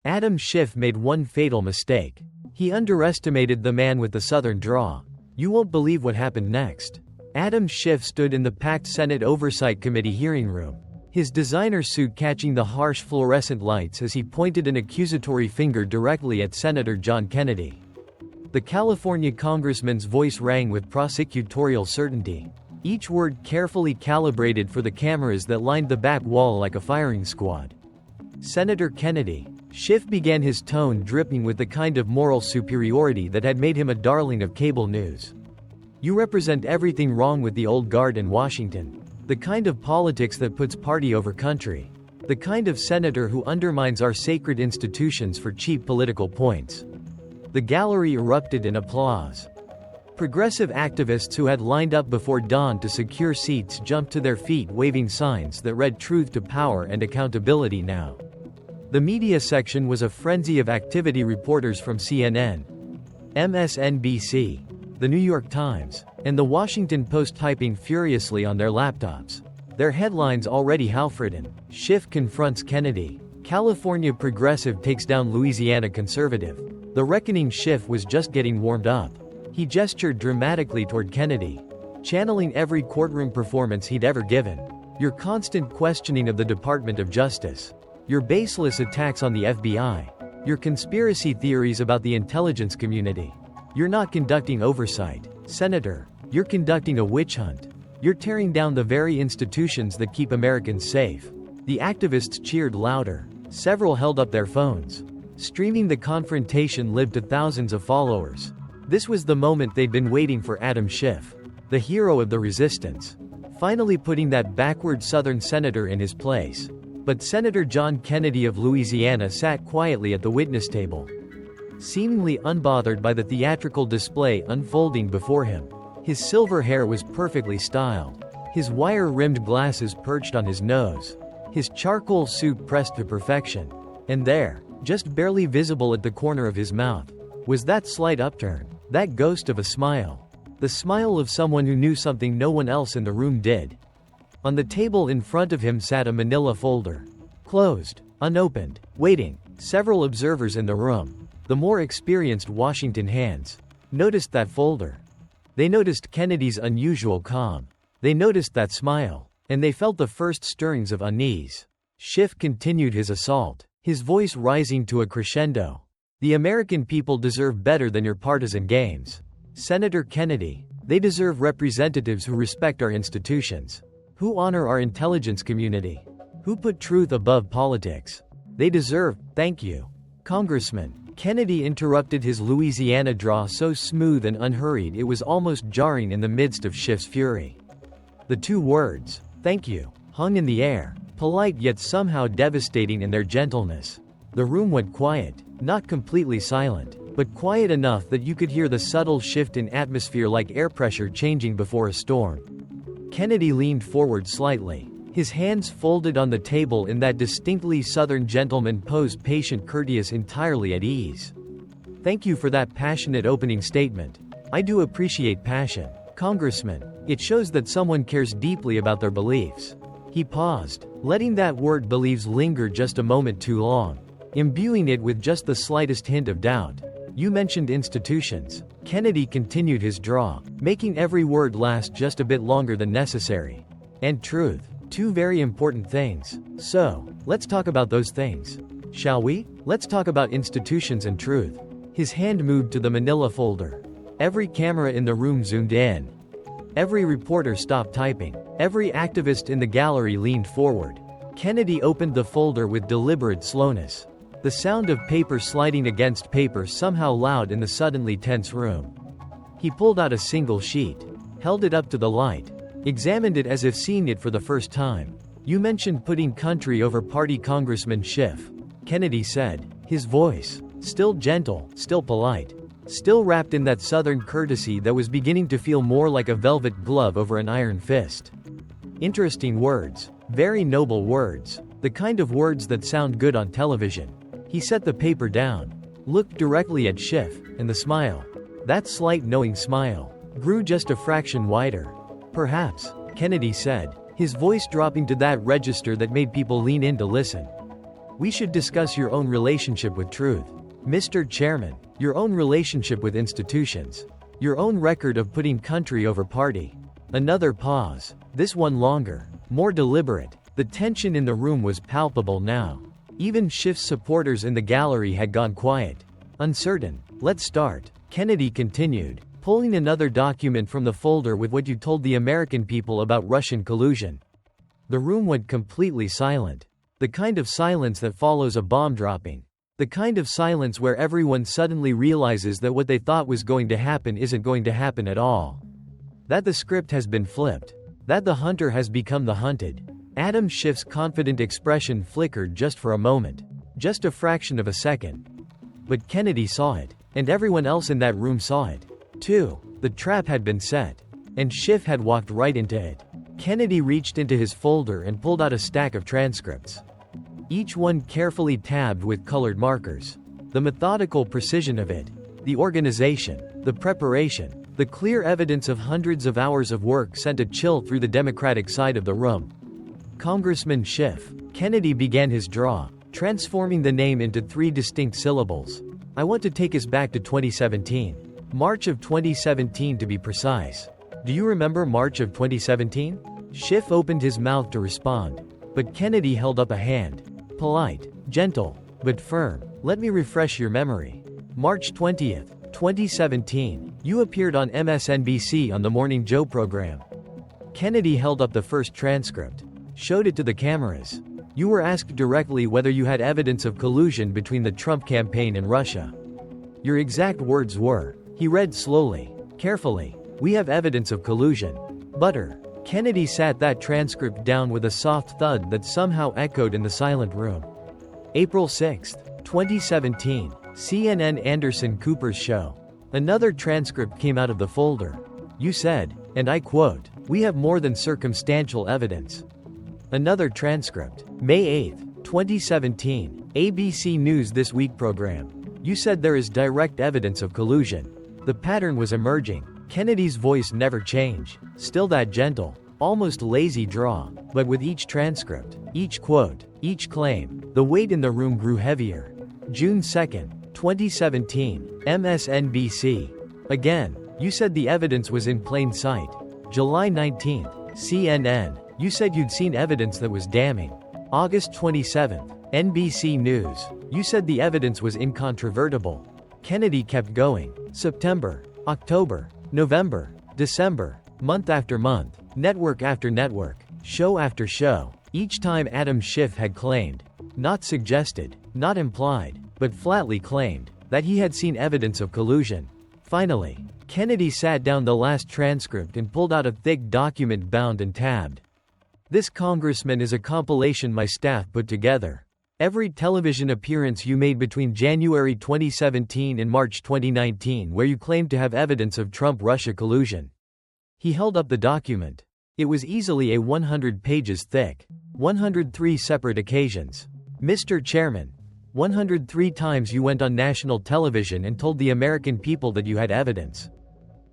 Adam Schiff made one fatal mistake. He underestimated the man with the southern draw. You won't believe what happened next. Adam Schiff stood in the packed Senate Oversight Committee hearing room, his designer suit catching the harsh fluorescent lights as he pointed an accusatory finger directly at Senator John Kennedy. The California congressman's voice rang with prosecutorial certainty, each word carefully calibrated for the cameras that lined the back wall like a firing squad. Senator Kennedy. Schiff began, his tone dripping with the kind of moral superiority that had made him a darling of cable news. You represent everything wrong with the old guard in Washington. The kind of politics that puts party over country. The kind of senator who undermines our sacred institutions for cheap political points. The gallery erupted in applause. Progressive activists who had lined up before dawn to secure seats jumped to their feet waving signs that read "Truth to Power" and "Accountability Now." The media section was a frenzy of activity, reporters from CNN, MSNBC, The New York Times, and The Washington Post typing furiously on their laptops. Their headlines already half-written. Schiff confronts Kennedy. California progressive takes down Louisiana conservative. The reckoning. Schiff was just getting warmed up. He gestured dramatically toward Kennedy, channeling every courtroom performance he'd ever given. Your constant questioning of the Department of Justice. Your baseless attacks on the FBI. Your conspiracy theories about the intelligence community. You're not conducting oversight, Senator. You're conducting a witch hunt. You're tearing down the very institutions that keep Americans safe. The activists cheered louder. Several held up their phones. Streaming the confrontation lived to thousands of followers. This was the moment they'd been waiting for. Adam Schiff, the hero of the resistance, finally putting that backward Southern senator in his place. But Senator John Kennedy of Louisiana sat quietly at the witness table, seemingly unbothered by the theatrical display unfolding before him. His silver hair was perfectly styled, his wire-rimmed glasses perched on his nose, his charcoal suit pressed to perfection. And there, just barely visible at the corner of his mouth, was that slight upturn, that ghost of a smile. The smile of someone who knew something no one else in the room did. On the table in front of him sat a manila folder, closed, unopened, waiting. Several observers in the room, the more experienced Washington hands, noticed that folder. They noticed Kennedy's unusual calm. They noticed that smile. And they felt the first stirrings of unease. Schiff continued his assault, his voice rising to a crescendo. The American people deserve better than your partisan games. Senator Kennedy, they deserve representatives who respect our institutions, who honor our intelligence community, who put truth above politics. They deserve, thank you. Congressman. Kennedy interrupted his Louisiana draw so smooth and unhurried it was almost jarring in the midst of Schiff's fury. The two words, thank you, hung in the air, polite yet somehow devastating in their gentleness. The room went quiet, not completely silent, but quiet enough that you could hear the subtle shift in atmosphere like air pressure changing before a storm. Kennedy leaned forward slightly, his hands folded on the table in that distinctly Southern gentleman pose, patient, courteous, entirely at ease. Thank you for that passionate opening statement. I do appreciate passion, Congressman. It shows that someone cares deeply about their beliefs. He paused, letting that word "believes" linger just a moment too long, imbuing it with just the slightest hint of doubt. You mentioned institutions. Kennedy continued his draw, making every word last just a bit longer than necessary. And truth. Two very important things. So, let's talk about those things. Shall we? Let's talk about institutions and truth. His hand moved to the manila folder. Every camera in the room zoomed in. Every reporter stopped typing. Every activist in the gallery leaned forward. Kennedy opened the folder with deliberate slowness. The sound of paper sliding against paper somehow loud in the suddenly tense room. He pulled out a single sheet, held it up to the light, examined it as if seeing it for the first time. You mentioned putting country over party, Congressman Schiff, Kennedy said, his voice, still gentle, still polite, still wrapped in that Southern courtesy that was beginning to feel more like a velvet glove over an iron fist. Interesting words, very noble words, the kind of words that sound good on television. He set the paper down, looked directly at Schiff, and the smile, that slight knowing smile, grew just a fraction wider. Perhaps, Kennedy said, his voice dropping to that register that made people lean in to listen. We should discuss your own relationship with truth. Mr. Chairman, your own relationship with institutions. Your own record of putting country over party. Another pause. This one longer. More deliberate. The tension in the room was palpable now. Even Schiff's supporters in the gallery had gone quiet. Uncertain. Let's start. Kennedy continued, pulling another document from the folder with what you told the American people about Russian collusion. The room went completely silent. The kind of silence that follows a bomb dropping. The kind of silence where everyone suddenly realizes that what they thought was going to happen isn't going to happen at all. That the script has been flipped. That the hunter has become the hunted. Adam Schiff's confident expression flickered just for a moment. Just a fraction of a second. But Kennedy saw it. And everyone else in that room saw it, too. The trap had been set. And Schiff had walked right into it. Kennedy reached into his folder and pulled out a stack of transcripts. Each one carefully tabbed with colored markers. The methodical precision of it. The organization. The preparation. The clear evidence of hundreds of hours of work sent a chill through the Democratic side of the room. Congressman Schiff. Kennedy began his draw, transforming the name into 3 distinct syllables. I want to take us back to 2017. March of 2017 to be precise. Do you remember March of 2017? Schiff opened his mouth to respond. But Kennedy held up a hand. Polite, gentle, but firm. Let me refresh your memory. March 20th, 2017. You appeared on MSNBC on the Morning Joe program. Kennedy held up the first transcript. Showed it to the cameras. You were asked directly whether you had evidence of collusion between the Trump campaign and Russia. Your exact words were, he read slowly, carefully, we have evidence of collusion. Butter. Kennedy sat that transcript down with a soft thud that somehow echoed in the silent room. April 6, 2017, CNN Anderson Cooper's show. Another transcript came out of the folder. You said, and I quote, we have more than circumstantial evidence. Another transcript. May 8, 2017, ABC News This Week program. You said there is direct evidence of collusion. The pattern was emerging. Kennedy's voice never changed. Still that gentle, almost lazy draw. But with each transcript, each quote, each claim, the weight in the room grew heavier. June 2, 2017, MSNBC. Again, you said the evidence was in plain sight. July 19, CNN. You said you'd seen evidence that was damning. August 27, NBC News. You said the evidence was incontrovertible. Kennedy kept going. September, October, November, December, month after month, network after network, show after show. Each time Adam Schiff had claimed, not suggested, not implied, but flatly claimed, that he had seen evidence of collusion. Finally, Kennedy sat down the last transcript and pulled out a thick document bound and tabbed. This congressman is a compilation my staff put together. Every television appearance you made between January 2017 and March 2019 where you claimed to have evidence of Trump-Russia collusion. He held up the document. It was easily a 100 pages thick. 103 separate occasions. Mr. Chairman, 103 times you went on national television and told the American people that you had evidence.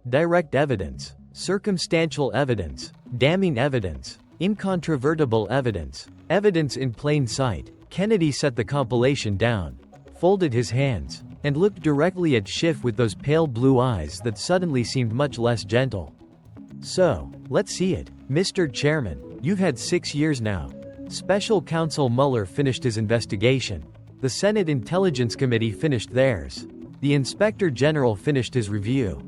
Direct evidence, circumstantial evidence, damning evidence, incontrovertible evidence, evidence in plain sight. Kennedy set the compilation down, folded his hands, and looked directly at Schiff with those pale blue eyes that suddenly seemed much less gentle. So, let's see it. Mr. Chairman, you've had 6 years now. Special Counsel Mueller finished his investigation. The Senate Intelligence Committee finished theirs. The Inspector General finished his review.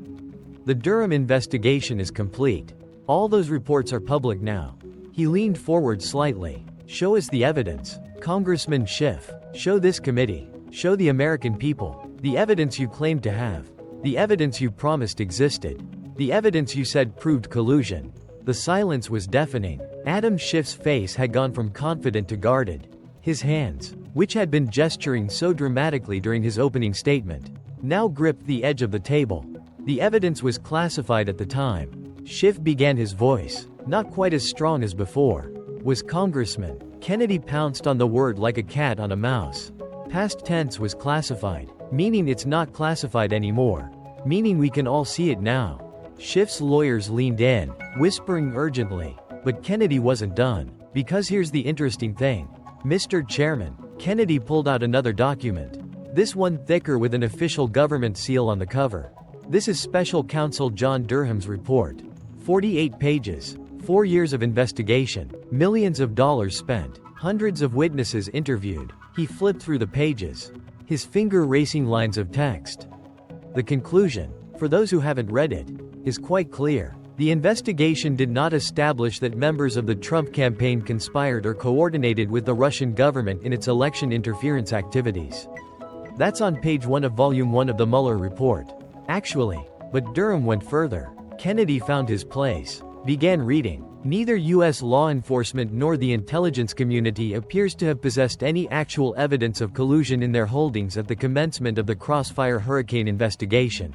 The Durham investigation is complete. All those reports are public now. He leaned forward slightly. Show us the evidence. Congressman Schiff. Show this committee. Show the American people. The evidence you claimed to have. The evidence you promised existed. The evidence you said proved collusion. The silence was deafening. Adam Schiff's face had gone from confident to guarded. His hands, which had been gesturing so dramatically during his opening statement, now gripped the edge of the table. The evidence was classified at the time. Schiff began his voice, not quite as strong as before. Was Congressman. Kennedy pounced on the word like a cat on a mouse. Past tense was classified, meaning it's not classified anymore. Meaning we can all see it now. Schiff's lawyers leaned in, whispering urgently. But Kennedy wasn't done. Because here's the interesting thing. Mr. Chairman, Kennedy pulled out another document. This one thicker with an official government seal on the cover. This is Special Counsel John Durham's report. 48 pages. 4 years of investigation. Millions of dollars spent. Hundreds of witnesses interviewed. He flipped through the pages, his finger racing lines of text. The conclusion, for those who haven't read it, is quite clear. The investigation did not establish that members of the Trump campaign conspired or coordinated with the Russian government in its election interference activities. That's on page 1 of Volume 1 of the Mueller report. Actually, but Durham went further. Kennedy found his place. Began reading. Neither U.S. law enforcement nor the intelligence community appears to have possessed any actual evidence of collusion in their holdings at the commencement of the Crossfire Hurricane investigation.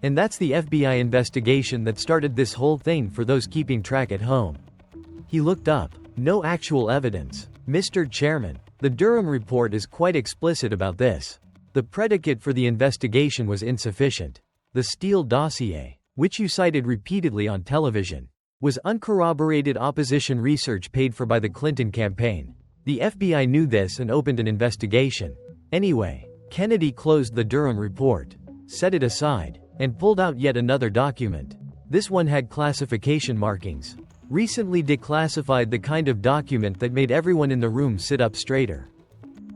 And that's the FBI investigation that started this whole thing for those keeping track at home. He looked up. No actual evidence. Mr. Chairman, the Durham report is quite explicit about this. The predicate for the investigation was insufficient. The Steele dossier, which you cited repeatedly on television, was uncorroborated opposition research paid for by the Clinton campaign. The FBI knew this and opened an investigation. Anyway, Kennedy closed the Durham report, set it aside, and pulled out yet another document. This one had classification markings. Recently declassified, the kind of document that made everyone in the room sit up straighter.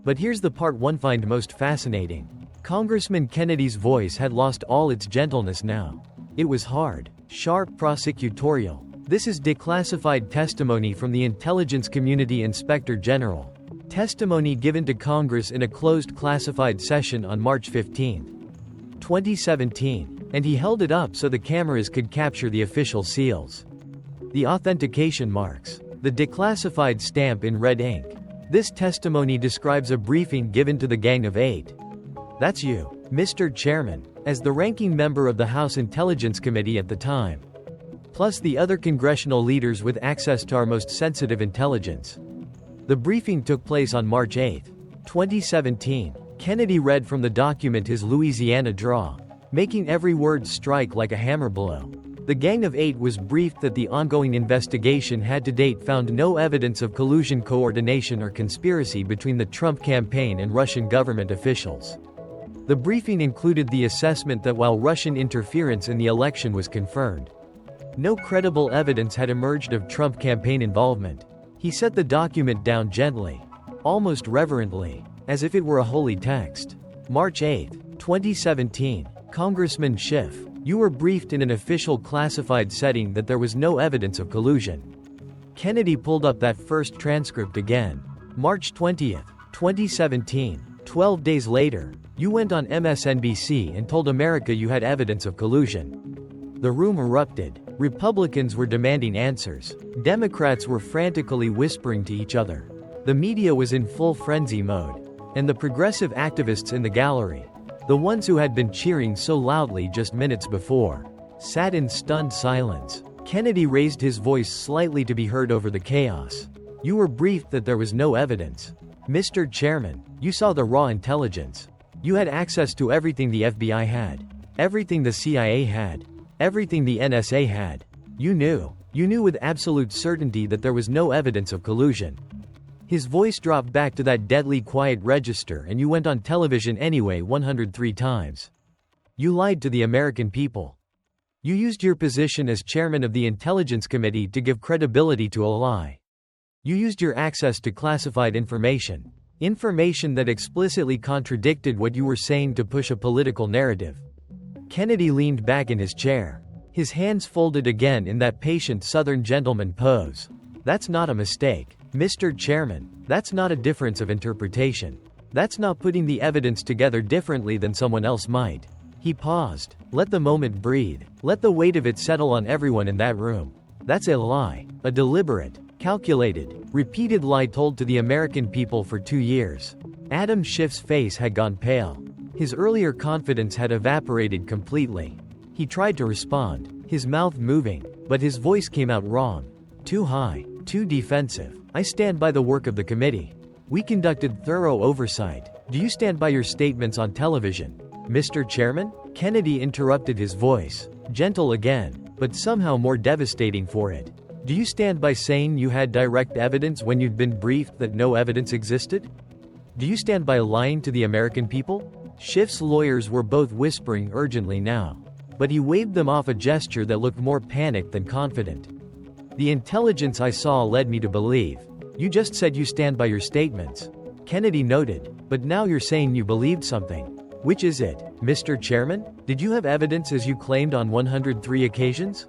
But here's the part one find most fascinating. Congressman Kennedy's voice had lost all its gentleness now. It was hard, sharp, prosecutorial. This is declassified testimony from the Intelligence Community Inspector General. Testimony given to Congress in a closed classified session on March 15, 2017, and he held it up so the cameras could capture the official seals. The authentication marks. The declassified stamp in red ink. This testimony describes a briefing given to the Gang of Eight. That's you, Mr. Chairman, as the ranking member of the House Intelligence Committee at the time. Plus the other congressional leaders with access to our most sensitive intelligence. The briefing took place on March 8, 2017. Kennedy read from the document his Louisiana draw, making every word strike like a hammer blow. The Gang of Eight was briefed that the ongoing investigation had to date found no evidence of collusion, coordination, or conspiracy between the Trump campaign and Russian government officials. The briefing included the assessment that while Russian interference in the election was confirmed, no credible evidence had emerged of Trump campaign involvement. He set the document down gently, almost reverently, as if it were a holy text. March 8, 2017. Congressman Schiff, you were briefed in an official classified setting that there was no evidence of collusion. Kennedy pulled up that first transcript again. March 20, 2017. 12 days later, you went on MSNBC and told America you had evidence of collusion. The room erupted. Republicans were demanding answers. Democrats were frantically whispering to each other. The media was in full frenzy mode. And the progressive activists in the gallery, the ones who had been cheering so loudly just minutes before, sat in stunned silence. Kennedy raised his voice slightly to be heard over the chaos. You were briefed that there was no evidence. Mr. Chairman, you saw the raw intelligence. You had access to everything the FBI had, everything the CIA had, everything the NSA had. You knew with absolute certainty that there was no evidence of collusion. His voice dropped back to that deadly quiet register, and you went on television anyway 103 times. You lied to the American people. You used your position as chairman of the Intelligence Committee to give credibility to a lie. You used your access to classified information that explicitly contradicted what you were saying to push a political narrative. Kennedy leaned back in his chair, his hands folded again in that patient Southern gentleman pose. That's not a mistake, Mr. Chairman. That's not a difference of interpretation. That's not putting the evidence together differently than someone else might. He paused. Let the moment breathe. Let the weight of it settle on everyone in that room. That's a lie. A deliberate, calculated, repeated lie told to the American people for 2 years. Adam Schiff's face had gone pale. His earlier confidence had evaporated completely. He tried to respond, his mouth moving, but his voice came out wrong. Too high, too defensive. I stand by the work of the committee. We conducted thorough oversight. Do you stand by your statements on television, Mr. Chairman? Kennedy interrupted, his voice, gentle again, but somehow more devastating for it. Do you stand by saying you had direct evidence when you'd been briefed that no evidence existed? Do you stand by lying to the American people? Schiff's lawyers were both whispering urgently now. But he waved them off a gesture that looked more panicked than confident. The intelligence I saw led me to believe. You just said you stand by your statements. Kennedy noted. But now you're saying you believed something. Which is it, Mr. Chairman? Did you have evidence as you claimed on 103 occasions?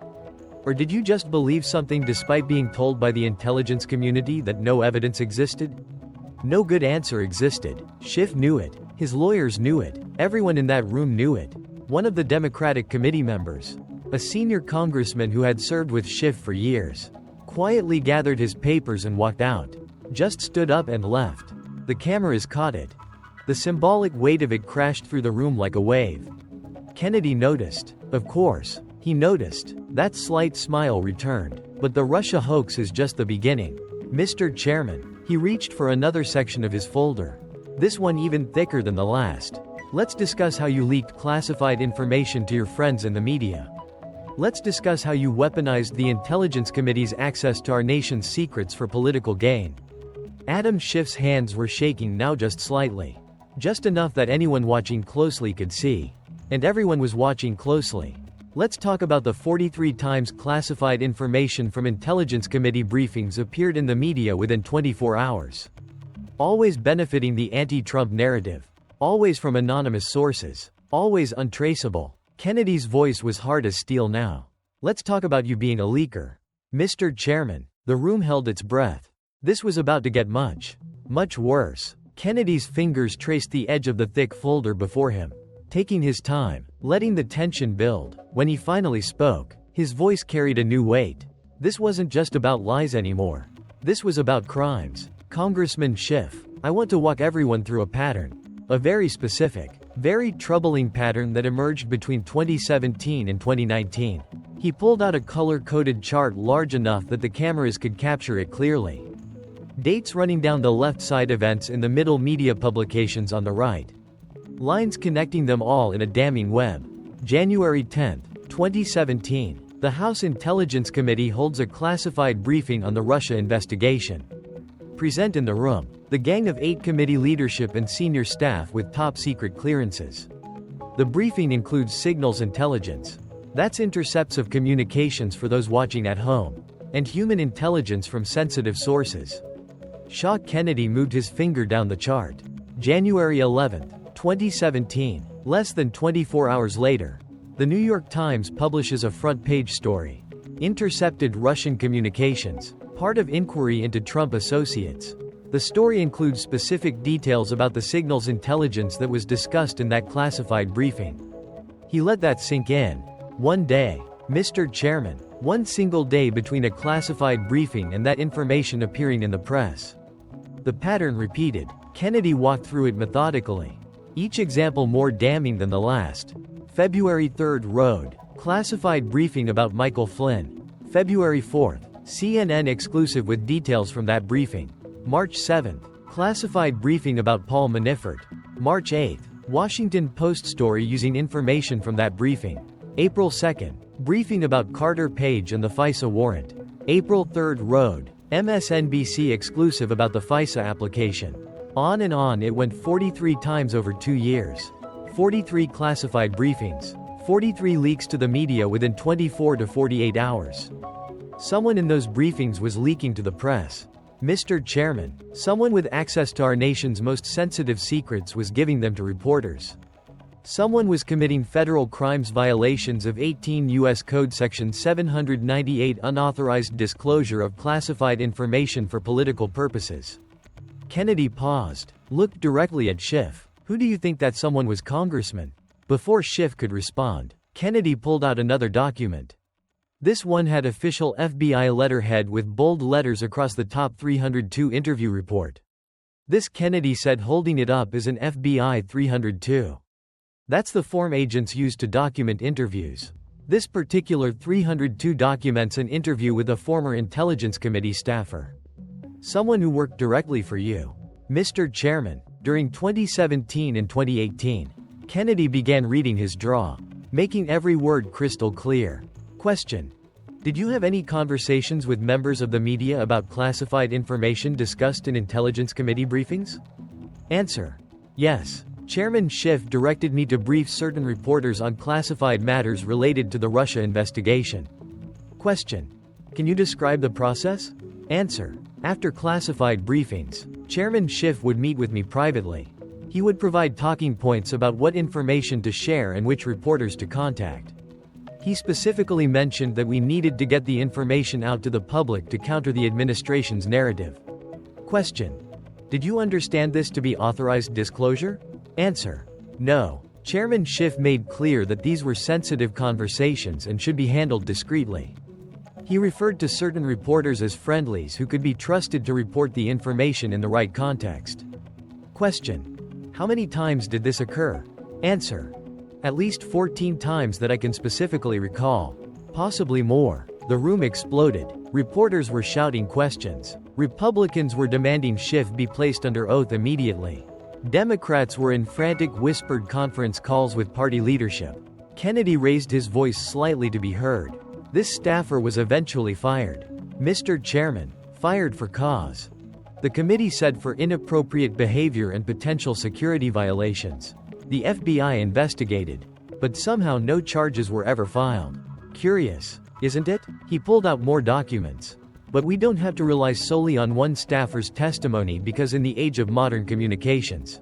Or did you just believe something despite being told by the intelligence community that no evidence existed? No good answer existed. Schiff knew it. His lawyers knew it. Everyone in that room knew it. One of the Democratic committee members, a senior congressman who had served with Schiff for years, quietly gathered his papers and walked out. Just stood up and left. The cameras caught it. The symbolic weight of it crashed through the room like a wave. Kennedy noticed. Of course, he noticed. That slight smile returned. But the Russia hoax is just the beginning. Mr. Chairman, he reached for another section of his folder. This one even thicker than the last. Let's discuss how you leaked classified information to your friends in the media. Let's discuss how you weaponized the Intelligence Committee's access to our nation's secrets for political gain. Adam Schiff's hands were shaking now just slightly. Just enough that anyone watching closely could see. And everyone was watching closely. Let's talk about the 43 times classified information from Intelligence Committee briefings appeared in the media within 24 hours. Always benefiting the anti-Trump narrative. Always from anonymous sources. Always untraceable. Kennedy's voice was hard as steel now. Let's talk about you being a leaker. Mr. Chairman, the room held its breath. This was about to get much worse. Kennedy's fingers traced the edge of the thick folder before him, taking his time, letting the tension build. When he finally spoke, his voice carried a new weight. This wasn't just about lies anymore. This was about crimes. Congressman Schiff, I want to walk everyone through a pattern. A very specific, very troubling pattern that emerged between 2017 and 2019. He pulled out a color-coded chart large enough that the cameras could capture it clearly. Dates running down the left side, events in the middle, media publications on the right. Lines connecting them all in a damning web. January 10, 2017. The House Intelligence Committee holds a classified briefing on the Russia investigation. Present in the room, the gang of 8 committee leadership and senior staff with top-secret clearances. The briefing includes signals intelligence. That's intercepts of communications for those watching at home. And human intelligence from sensitive sources. Shaw Kennedy moved his finger down the chart. January 11, 2017. Less than 24 hours later, the New York Times publishes a front-page story. Intercepted Russian communications, part of inquiry into Trump associates. The story includes specific details about the signals intelligence that was discussed in that classified briefing. He let that sink in. One day, Mr. Chairman, one single day between a classified briefing and that information appearing in the press. The pattern repeated. Kennedy walked through it methodically. Each example more damning than the last. February 3rd, Road. Classified briefing about Michael Flynn. February 4th. CNN exclusive with details from that briefing. March 7th. Classified briefing about Paul Manafort. March 8th. Washington Post story using information from that briefing. April 2nd. Briefing about Carter Page and the FISA warrant. April 3rd, Road. MSNBC exclusive about the FISA application. On and on it went 43 times over 2 years. 43 classified briefings. 43 leaks to the media within 24 to 48 hours. Someone in those briefings was leaking to the press. Mr. Chairman, someone with access to our nation's most sensitive secrets was giving them to reporters. Someone was committing federal crimes, violations of 18 U.S. Code Section 798, unauthorized disclosure of classified information for political purposes. Kennedy paused, looked directly at Schiff. Who do you think that someone was, Congressman? Before Schiff could respond, Kennedy pulled out another document. This one had official FBI letterhead with bold letters across the top. 302 interview report. This, Kennedy said, holding it up, is an FBI 302. That's the form agents use to document interviews. This particular 302 documents an interview with a former Intelligence Committee staffer. Someone who worked directly for you. Mr. Chairman, during 2017 and 2018, Kennedy began reading his draw, making every word crystal clear. Question. Did you have any conversations with members of the media about classified information discussed in Intelligence Committee briefings? Answer: yes. Chairman Schiff directed me to brief certain reporters on classified matters related to the Russia investigation. Question: can you describe the process? Answer: after classified briefings, Chairman Schiff would meet with me privately. He would provide talking points about what information to share and which reporters to contact. He specifically mentioned that we needed to get the information out to the public to counter the administration's narrative. Question: did you understand this to be authorized disclosure? Answer: no. Chairman Schiff made clear that these were sensitive conversations and should be handled discreetly. He referred to certain reporters as friendlies who could be trusted to report the information in the right context. Question: how many times did this occur? Answer: at least 14 times that I can specifically recall. Possibly more. The room exploded. Reporters were shouting questions. Republicans were demanding Schiff be placed under oath immediately. Democrats were in frantic whispered conference calls with party leadership. Kennedy raised his voice slightly to be heard. This staffer was eventually fired. Mr. Chairman, fired for cause. The committee said for inappropriate behavior and potential security violations. The FBI investigated, but somehow no charges were ever filed. Curious, isn't it? He pulled out more documents. But we don't have to rely solely on one staffer's testimony because in the age of modern communications,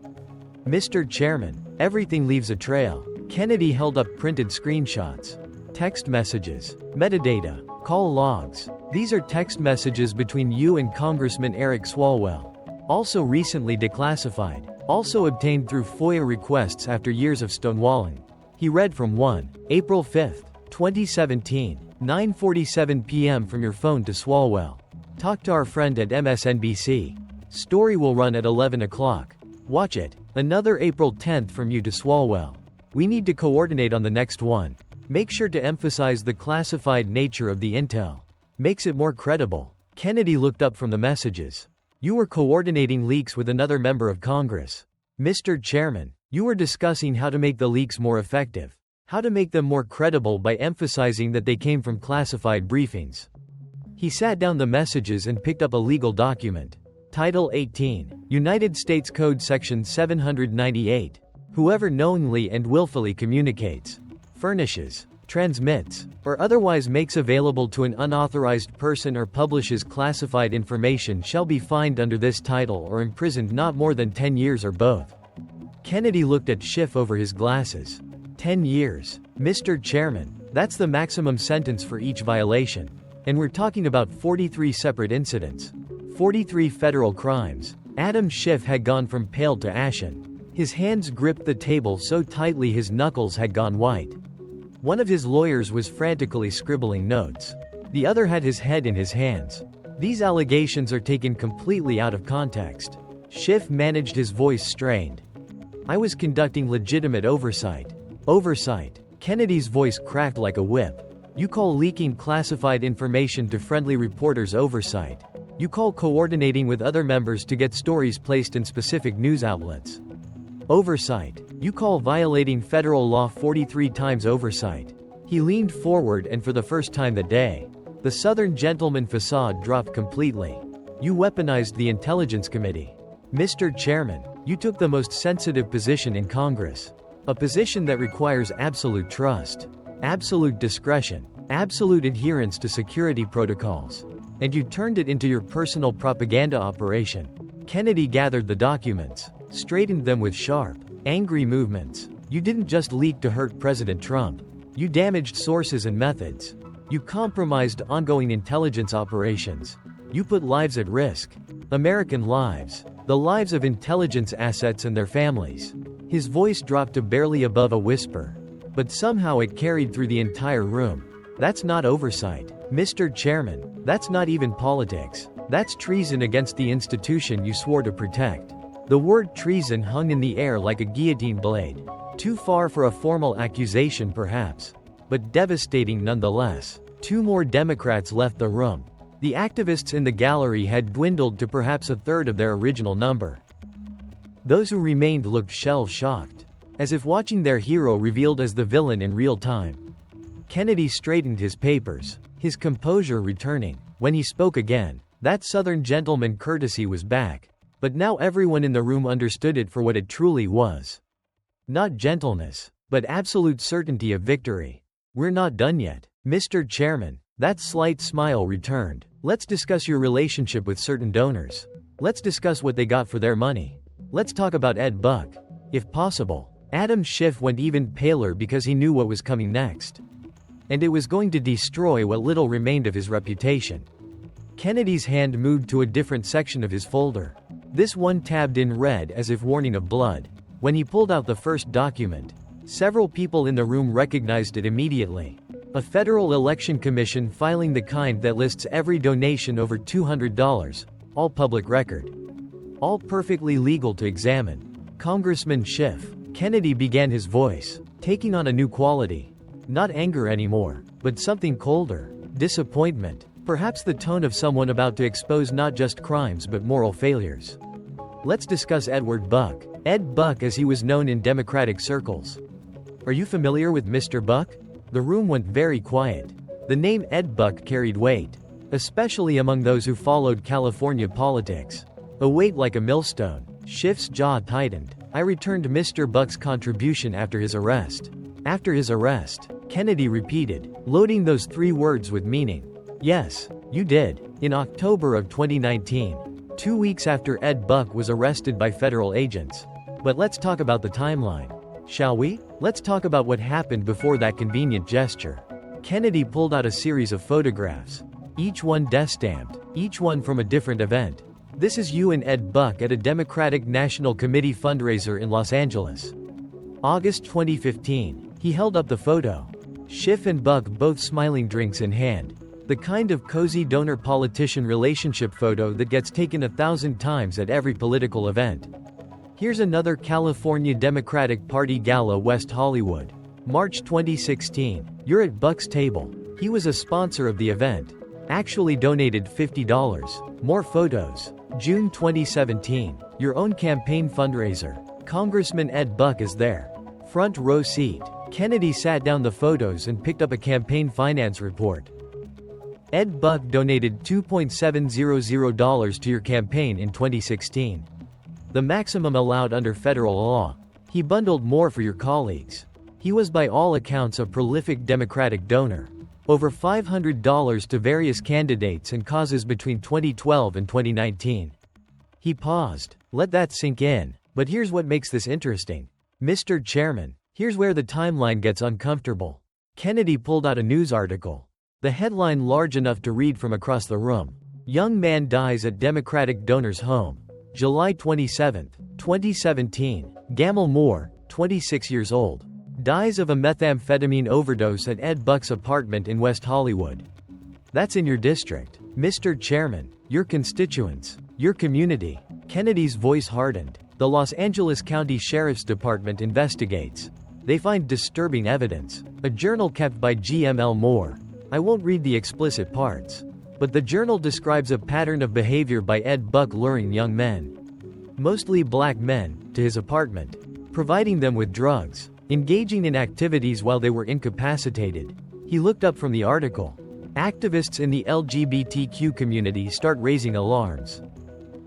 Mr. Chairman, everything leaves a trail. Kennedy held up printed screenshots, text messages, metadata, call logs. These are text messages between you and Congressman Eric Swalwell. Also recently declassified. Also obtained through FOIA requests after years of stonewalling. He read from 1 April 5, 2017, 9:47 p.m. from your phone to Swalwell. Talk to our friend at MSNBC. Story will run at 11 o'clock. Watch it. Another April 10th from you to Swalwell. We need to coordinate on the next one. Make sure to emphasize the classified nature of the intel. Makes it more credible. Kennedy looked up from the messages. You were coordinating leaks with another member of Congress. Mr. Chairman, you were discussing how to make the leaks more effective. How to make them more credible by emphasizing that they came from classified briefings. He sat down the messages and picked up a legal document. Title 18, United States Code Section 798. Whoever knowingly and willfully communicates, furnishes, transmits, or otherwise makes available to an unauthorized person or publishes classified information shall be fined under this title or imprisoned not more than 10 years or both. Kennedy looked at Schiff over his glasses. 10 years. Mr. Chairman, that's the maximum sentence for each violation. And we're talking about 43 separate incidents. 43 federal crimes. Adam Schiff had gone from pale to ashen. His hands gripped the table so tightly his knuckles had gone white. One of his lawyers was frantically scribbling notes. The other had his head in his hands. These allegations are taken completely out of context. Schiff managed his voice strained. I was conducting legitimate oversight. Oversight. Kennedy's voice cracked like a whip. You call leaking classified information to friendly reporters oversight. You call coordinating with other members to get stories placed in specific news outlets oversight. You call violating federal law 43 times oversight. He leaned forward and for the first time that day, the Southern gentleman facade dropped completely. You weaponized the Intelligence Committee. Mr. Chairman, you took the most sensitive position in Congress. A position that requires absolute trust, absolute discretion, absolute adherence to security protocols. And you turned it into your personal propaganda operation. Kennedy gathered the documents, straightened them with sharp, angry movements. You didn't just leak to hurt President Trump. You damaged sources and methods. You compromised ongoing intelligence operations. You put lives at risk. American lives. The lives of intelligence assets and their families. His voice dropped to barely above a whisper. But somehow it carried through the entire room. That's not oversight, Mr. Chairman. That's not even politics. That's treason against the institution you swore to protect. The word treason hung in the air like a guillotine blade. Too far for a formal accusation perhaps, but devastating nonetheless. 2 more Democrats left the room. The activists in the gallery had dwindled to perhaps a third of their original number. Those who remained looked shell-shocked, as if watching their hero revealed as the villain in real time. Kennedy straightened his papers, his composure returning. When he spoke again, that Southern gentleman courtesy was back. But now everyone in the room understood it for what it truly was. Not gentleness, but absolute certainty of victory. We're not done yet, Mr. Chairman. That slight smile returned. Let's discuss your relationship with certain donors. Let's discuss what they got for their money. Let's talk about Ed Buck. If possible. Adam Schiff went even paler because he knew what was coming next. And it was going to destroy what little remained of his reputation. Kennedy's hand moved to a different section of his folder. This one tabbed in red as if warning of blood. When he pulled out the first document, several people in the room recognized it immediately. A federal election commission filing the kind that lists every donation over $200, all public record. All perfectly legal to examine. Congressman Schiff. Kennedy began his voice, taking on a new quality. Not anger anymore, but something colder. Disappointment. Perhaps the tone of someone about to expose not just crimes but moral failures. Let's discuss Edward Buck. Ed Buck as he was known in Democratic circles. Are you familiar with Mr. Buck? The room went very quiet. The name Ed Buck carried weight, especially among those who followed California politics. A weight like a millstone. Schiff's jaw tightened. I returned Mr. Buck's contribution after his arrest. After his arrest, Kennedy repeated, loading those three words with meaning. Yes, you did. In October of 2019, 2 weeks after Ed Buck was arrested by federal agents. But let's talk about the timeline. Shall we? Let's talk about what happened before that convenient gesture. Kennedy pulled out a series of photographs. Each one death-stamped. Each one from a different event. This is you and Ed Buck at a Democratic National Committee fundraiser in Los Angeles. August 2015. He held up the photo. Schiff and Buck both smiling, drinks in hand. The kind of cozy donor-politician relationship photo that gets taken 1,000 times at every political event. Here's another California Democratic Party gala, West Hollywood. March 2016. You're at Buck's table. He was a sponsor of the event. Actually donated $50. More photos. June 2017. Your own campaign fundraiser. Congressman Ed Buck is there. Front row seat. Kennedy sat down the photos and picked up a campaign finance report. Ed Buck donated $2.700 to your campaign in 2016. The maximum allowed under federal law. He bundled more for your colleagues. He was by all accounts a prolific Democratic donor. Over $500 to various candidates and causes between 2012 and 2019. He paused. Let that sink in. But here's what makes this interesting. Mr. Chairman, here's where the timeline gets uncomfortable. Kennedy pulled out a news article. The headline large enough to read from across the room. Young man dies at Democratic donor's home. July 27, 2017. Gamal Moore, 26 years old. Dies of a methamphetamine overdose at Ed Buck's apartment in West Hollywood. That's in your district, Mr. Chairman, your constituents, your community. Kennedy's voice hardened. The Los Angeles County Sheriff's Department investigates. They find disturbing evidence. A journal kept by GML Moore. I won't read the explicit parts. But the journal describes a pattern of behavior by Ed Buck luring young men, mostly black men, to his apartment, providing them with drugs, engaging in activities while they were incapacitated. He looked up from the article. Activists in the LGBTQ community start raising alarms.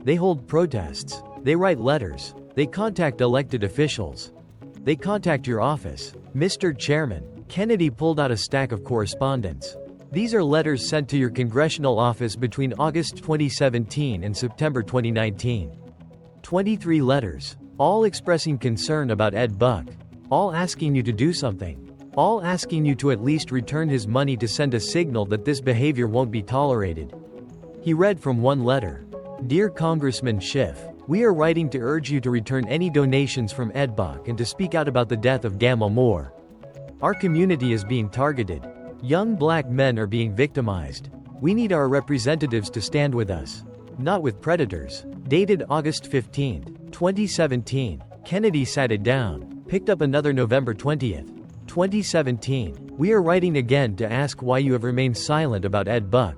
They hold protests. They write letters. They contact elected officials. They contact your office. Mr. Chairman, Kennedy pulled out a stack of correspondence. These are letters sent to your congressional office between August 2017 and September 2019. 23 letters, all expressing concern about Ed Buck, all asking you to do something, all asking you to at least return his money to send a signal that this behavior won't be tolerated. He read from one letter. Dear Congressman Schiff, we are writing to urge you to return any donations from Ed Buck and to speak out about the death of Gamal Moore. Our community is being targeted. Young black men are being victimized. We need our representatives to stand with us, not with predators. Dated August 15, 2017. Kennedy sat it down, picked up another November 20, 2017. We are writing again to ask why you have remained silent about Ed Buck.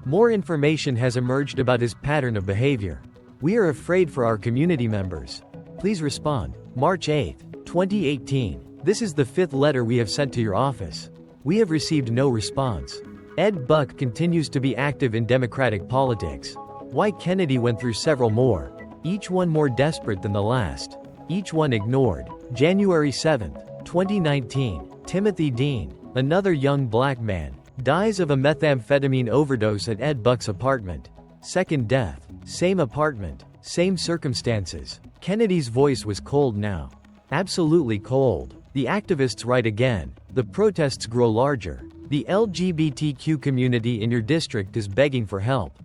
More information has emerged about his pattern of behavior. We are afraid for our community members. Please respond. March 8, 2018. This is the 5th letter we have sent to your office. We have received no response. Ed Buck continues to be active in Democratic politics. Why Kennedy went through several more. Each one more desperate than the last. Each one ignored. January 7, 2019. Timothy Dean, another young black man, dies of a methamphetamine overdose at Ed Buck's apartment. Second death. Same apartment. Same circumstances. Kennedy's voice was cold now. Absolutely cold. The activists write again. The protests grow larger. The LGBTQ community in your district is begging for help.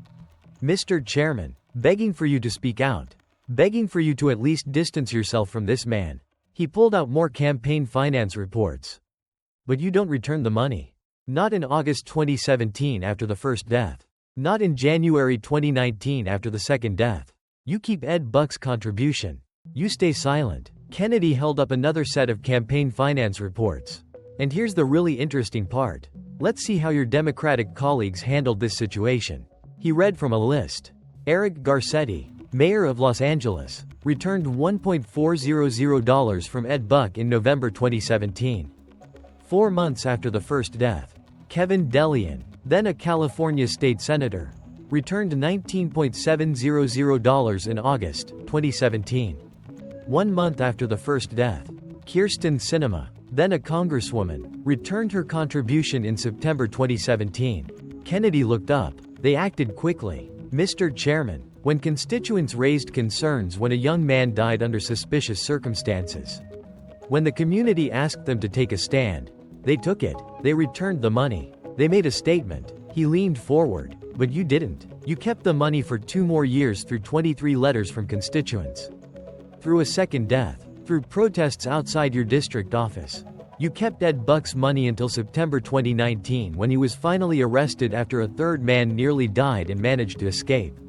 Mr. Chairman, begging for you to speak out. Begging for you to at least distance yourself from this man. He pulled out more campaign finance reports. But you don't return the money. Not in August 2017 after the first death. Not in January 2019 after the second death. You keep Ed Buck's contribution. You stay silent. Kennedy held up another set of campaign finance reports. And here's the really interesting part. Let's see how your Democratic colleagues handled this situation. He read from a list. Eric Garcetti, mayor of Los Angeles, returned $1.400 from Ed Buck in November 2017. 4 months after the first death. Kevin Delian, then a California state senator, returned $19.700 in August 2017. 1 month after the first death. Kyrsten Sinema, then a congresswoman, returned her contribution in September 2017. Kennedy looked up. They acted quickly. Mr. Chairman, when constituents raised concerns when a young man died under suspicious circumstances. When the community asked them to take a stand, they took it. They returned the money. They made a statement. He leaned forward. But you didn't. You kept the money for 2 more years through 23 letters from constituents. Through a second death. Through protests outside your district office. You kept Ed Buck's money until September 2019 when he was finally arrested after a third man nearly died and managed to escape.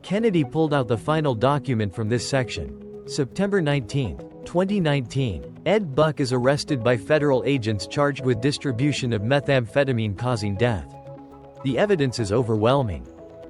Kennedy pulled out the final document from this section. September 19, 2019. Ed Buck is arrested by federal agents charged with distribution of methamphetamine causing death. The evidence is overwhelming.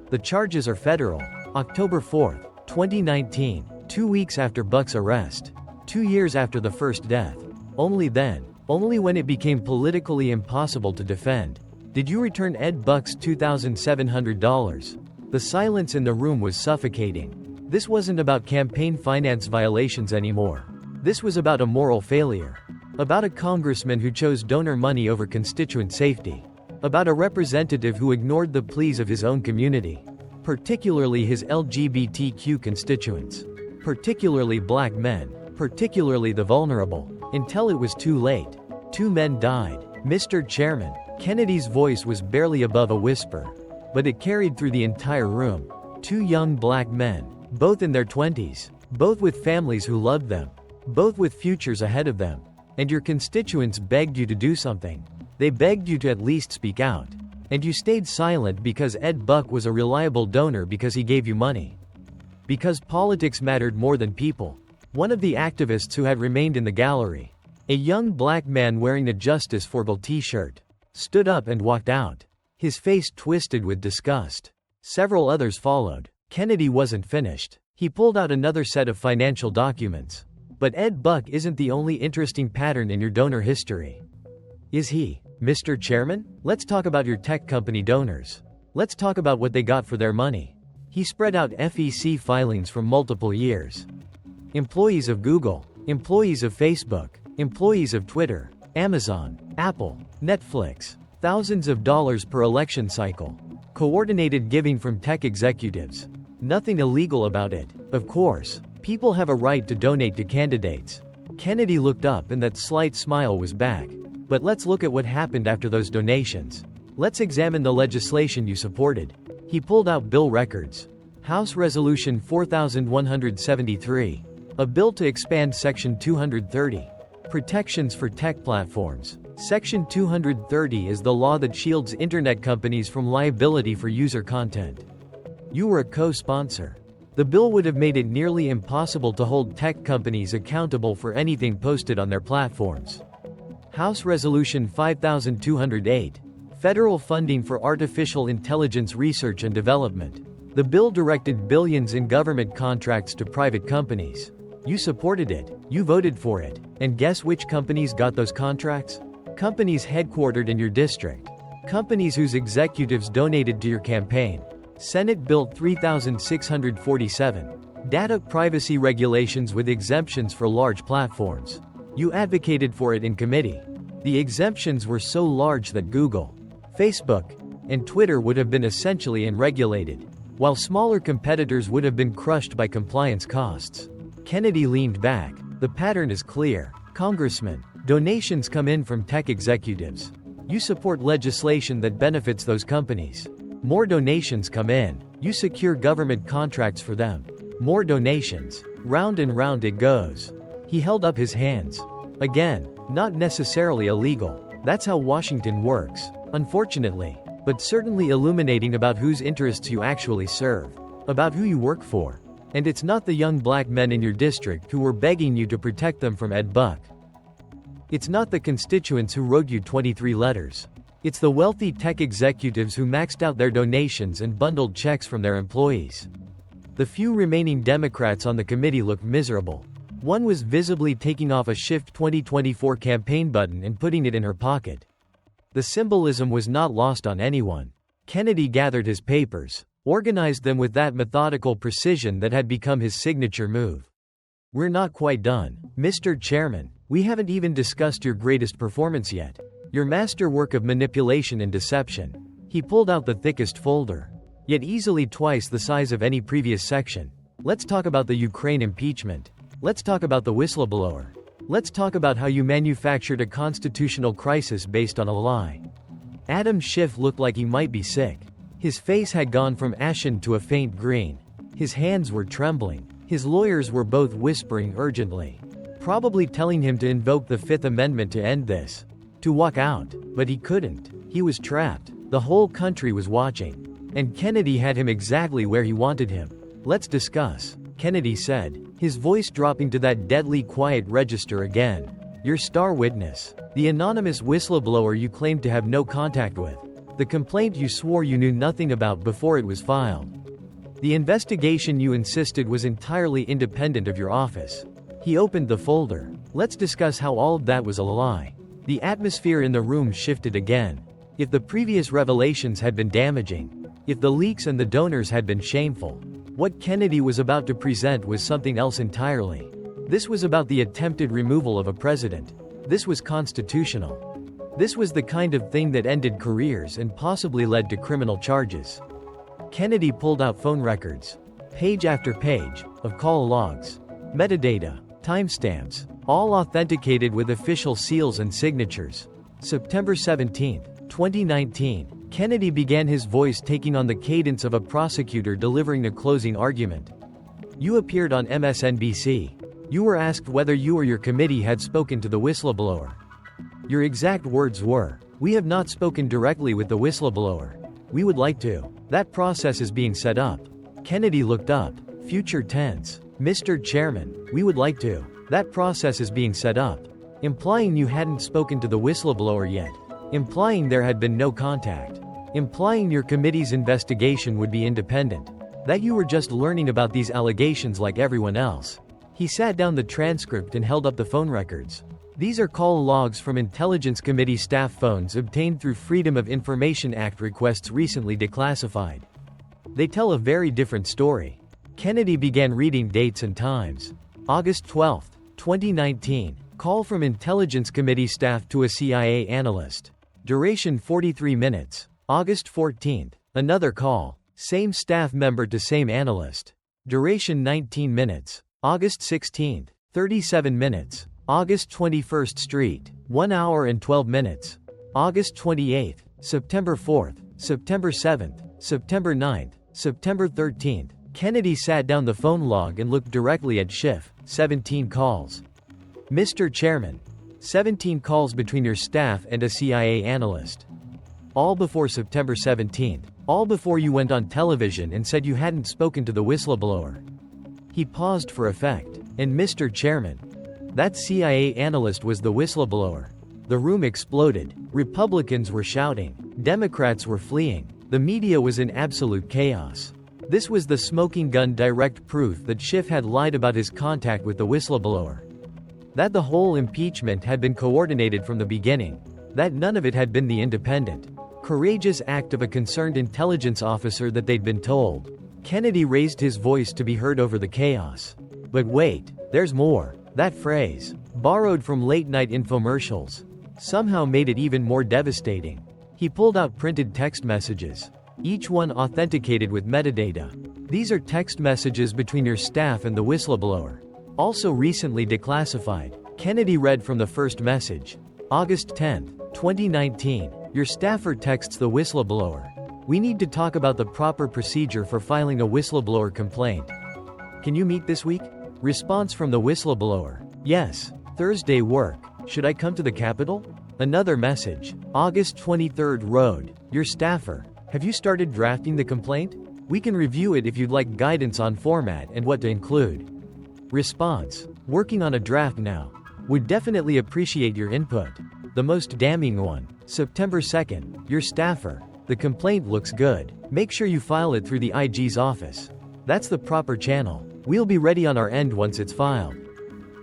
The charges are federal. October 4, 2019. 2 weeks after Buck's arrest. 2 years after the first death. Only then, only when it became politically impossible to defend, did you return Ed Buck's $2,700. The silence in the room was suffocating. This wasn't about campaign finance violations anymore. This was about a moral failure. About a congressman who chose donor money over constituent safety. About a representative who ignored the pleas of his own community. Particularly his LGBTQ constituents. Particularly black men. Particularly the vulnerable. Until it was too late. 2 men died. Mr. Chairman, Kennedy's voice was barely above a whisper. But it carried through the entire room. 2 young black men. Both in their 20s. Both with families who loved them. Both with futures ahead of them. And your constituents begged you to do something. They begged you to at least speak out. And you stayed silent because Ed Buck was a reliable donor because he gave you money. Because politics mattered more than people. One of the activists who had remained in the gallery, a young black man wearing a Justice for All t-shirt, stood up and walked out. His face twisted with disgust. Several others followed. Kennedy wasn't finished. He pulled out another set of financial documents. But Ed Buck isn't the only interesting pattern in your donor history. Is he? Mr. Chairman, let's talk about your tech company donors. Let's talk about what they got for their money. He spread out FEC filings from multiple years. Employees of Google, employees of Facebook, employees of Twitter, Amazon, Apple, Netflix, thousands of dollars per election cycle. Coordinated giving from tech executives. Nothing illegal about it. Of course, people have a right to donate to candidates. Kennedy looked up and that slight smile was back. But let's look at what happened after those donations. Let's examine the legislation you supported. He pulled out bill records. House Resolution 4173. A bill to expand Section 230. Protections for tech platforms. Section 230 is the law that shields internet companies from liability for user content. You were a co-sponsor. The bill would have made it nearly impossible to hold tech companies accountable for anything posted on their platforms. House Resolution 5208. Federal funding for artificial intelligence research and development. The bill directed billions in government contracts to private companies. You supported it. You voted for it. And guess which companies got those contracts? Companies headquartered in your district. Companies whose executives donated to your campaign. Senate Bill 3647. Data privacy regulations with exemptions for large platforms. You advocated for it in committee. The exemptions were so large that Google, Facebook, and Twitter would have been essentially unregulated, while smaller competitors would have been crushed by compliance costs. Kennedy leaned back. The pattern is clear. Congressman, donations come in from tech executives. You support legislation that benefits those companies. More donations come in. You secure government contracts for them. More donations. Round and round it goes. He held up his hands. Again, not necessarily illegal. That's how Washington works, unfortunately, but certainly illuminating about whose interests you actually serve, about who you work for. And it's not the young black men in your district who were begging you to protect them from Ed Buck. It's not the constituents who wrote you 23 letters. It's the wealthy tech executives who maxed out their donations and bundled checks from their employees. The few remaining Democrats on the committee looked miserable. One was visibly taking off a Schiff 2024 campaign button and putting it in her pocket. The symbolism was not lost on anyone. Kennedy gathered his papers, organized them with that methodical precision that had become his signature move. We're not quite done, Mr. Chairman. We haven't even discussed your greatest performance yet. Your masterwork of manipulation and deception. He pulled out the thickest folder, yet easily twice the size of any previous section. Let's talk about the Ukraine impeachment. Let's talk about the whistleblower. Let's talk about how you manufactured a constitutional crisis based on a lie. Adam Schiff looked like he might be sick. His face had gone from ashen to a faint green. His hands were trembling. His lawyers were both whispering urgently, probably telling him to invoke the Fifth Amendment to end this, to walk out, but he couldn't. He was trapped. The whole country was watching. And Kennedy had him exactly where he wanted him. Let's discuss, Kennedy said, his voice dropping to that deadly quiet register again. Your star witness. The anonymous whistleblower you claimed to have no contact with. The complaint you swore you knew nothing about before it was filed. The investigation you insisted was entirely independent of your office. He opened the folder. Let's discuss how all of that was a lie. The atmosphere in the room shifted again. If the previous revelations had been damaging, if the leaks and the donors had been shameful, what Kennedy was about to present was something else entirely. This was about the attempted removal of a president. This was constitutional. This was the kind of thing that ended careers and possibly led to criminal charges. Kennedy pulled out phone records, page after page, of call logs, metadata, timestamps, all authenticated with official seals and signatures. September 17, 2019. Kennedy began, his voice taking on the cadence of a prosecutor delivering a closing argument. You appeared on MSNBC. You were asked whether you or your committee had spoken to the whistleblower. Your exact words were, "We have not spoken directly with the whistleblower. We would like to. That process is being set up." Kennedy looked up. Future tense. Mr. Chairman, we would like to. That process is being set up. Implying you hadn't spoken to the whistleblower yet. Implying there had been no contact. Implying your committee's investigation would be independent. That you were just learning about these allegations like everyone else. He sat down the transcript and held up the phone records. These are call logs from Intelligence Committee staff phones obtained through Freedom of Information Act requests recently declassified. They tell a very different story. Kennedy began reading dates and times. August 12, 2019. Call from Intelligence Committee staff to a CIA analyst. Duration 43 minutes. August 14. Another call. Same staff member to same analyst. Duration 19 minutes. August 16. 37 minutes. August 21st Street. 1 hour and 12 minutes. August 28th. September 4th. September 7th. September 9th. September 13th. Kennedy sat down the phone log and looked directly at Schiff. 17 calls. Mr. Chairman. 17 calls between your staff and a CIA analyst. All before September 17th. All before you went on television and said you hadn't spoken to the whistleblower. He paused for effect. And Mr. Chairman. That CIA analyst was the whistleblower. The room exploded. Republicans were shouting. Democrats were fleeing. The media was in absolute chaos. This was the smoking gun direct proof that Schiff had lied about his contact with the whistleblower. That the whole impeachment had been coordinated from the beginning. That none of it had been the independent, courageous act of a concerned intelligence officer that they'd been told. Kennedy raised his voice to be heard over the chaos. But wait, there's more. That phrase, borrowed from late-night infomercials, somehow made it even more devastating. He pulled out printed text messages, each one authenticated with metadata. These are text messages between your staff and the whistleblower, also recently declassified. Kennedy read from the first message. August 10, 2019. Your staffer texts the whistleblower. We need to talk about the proper procedure for filing a whistleblower complaint. Can you meet this week? Response from the whistleblower. Yes. Thursday work. Should I come to the Capitol? Another message. August 23rd Road. Your staffer. Have you started drafting the complaint? We can review it if you'd like guidance on format and what to include. Response. Working on a draft now. Would definitely appreciate your input. The most damning one. September 2nd. Your staffer. The complaint looks good. Make sure you file it through the IG's office. That's the proper channel. We'll be ready on our end once it's filed.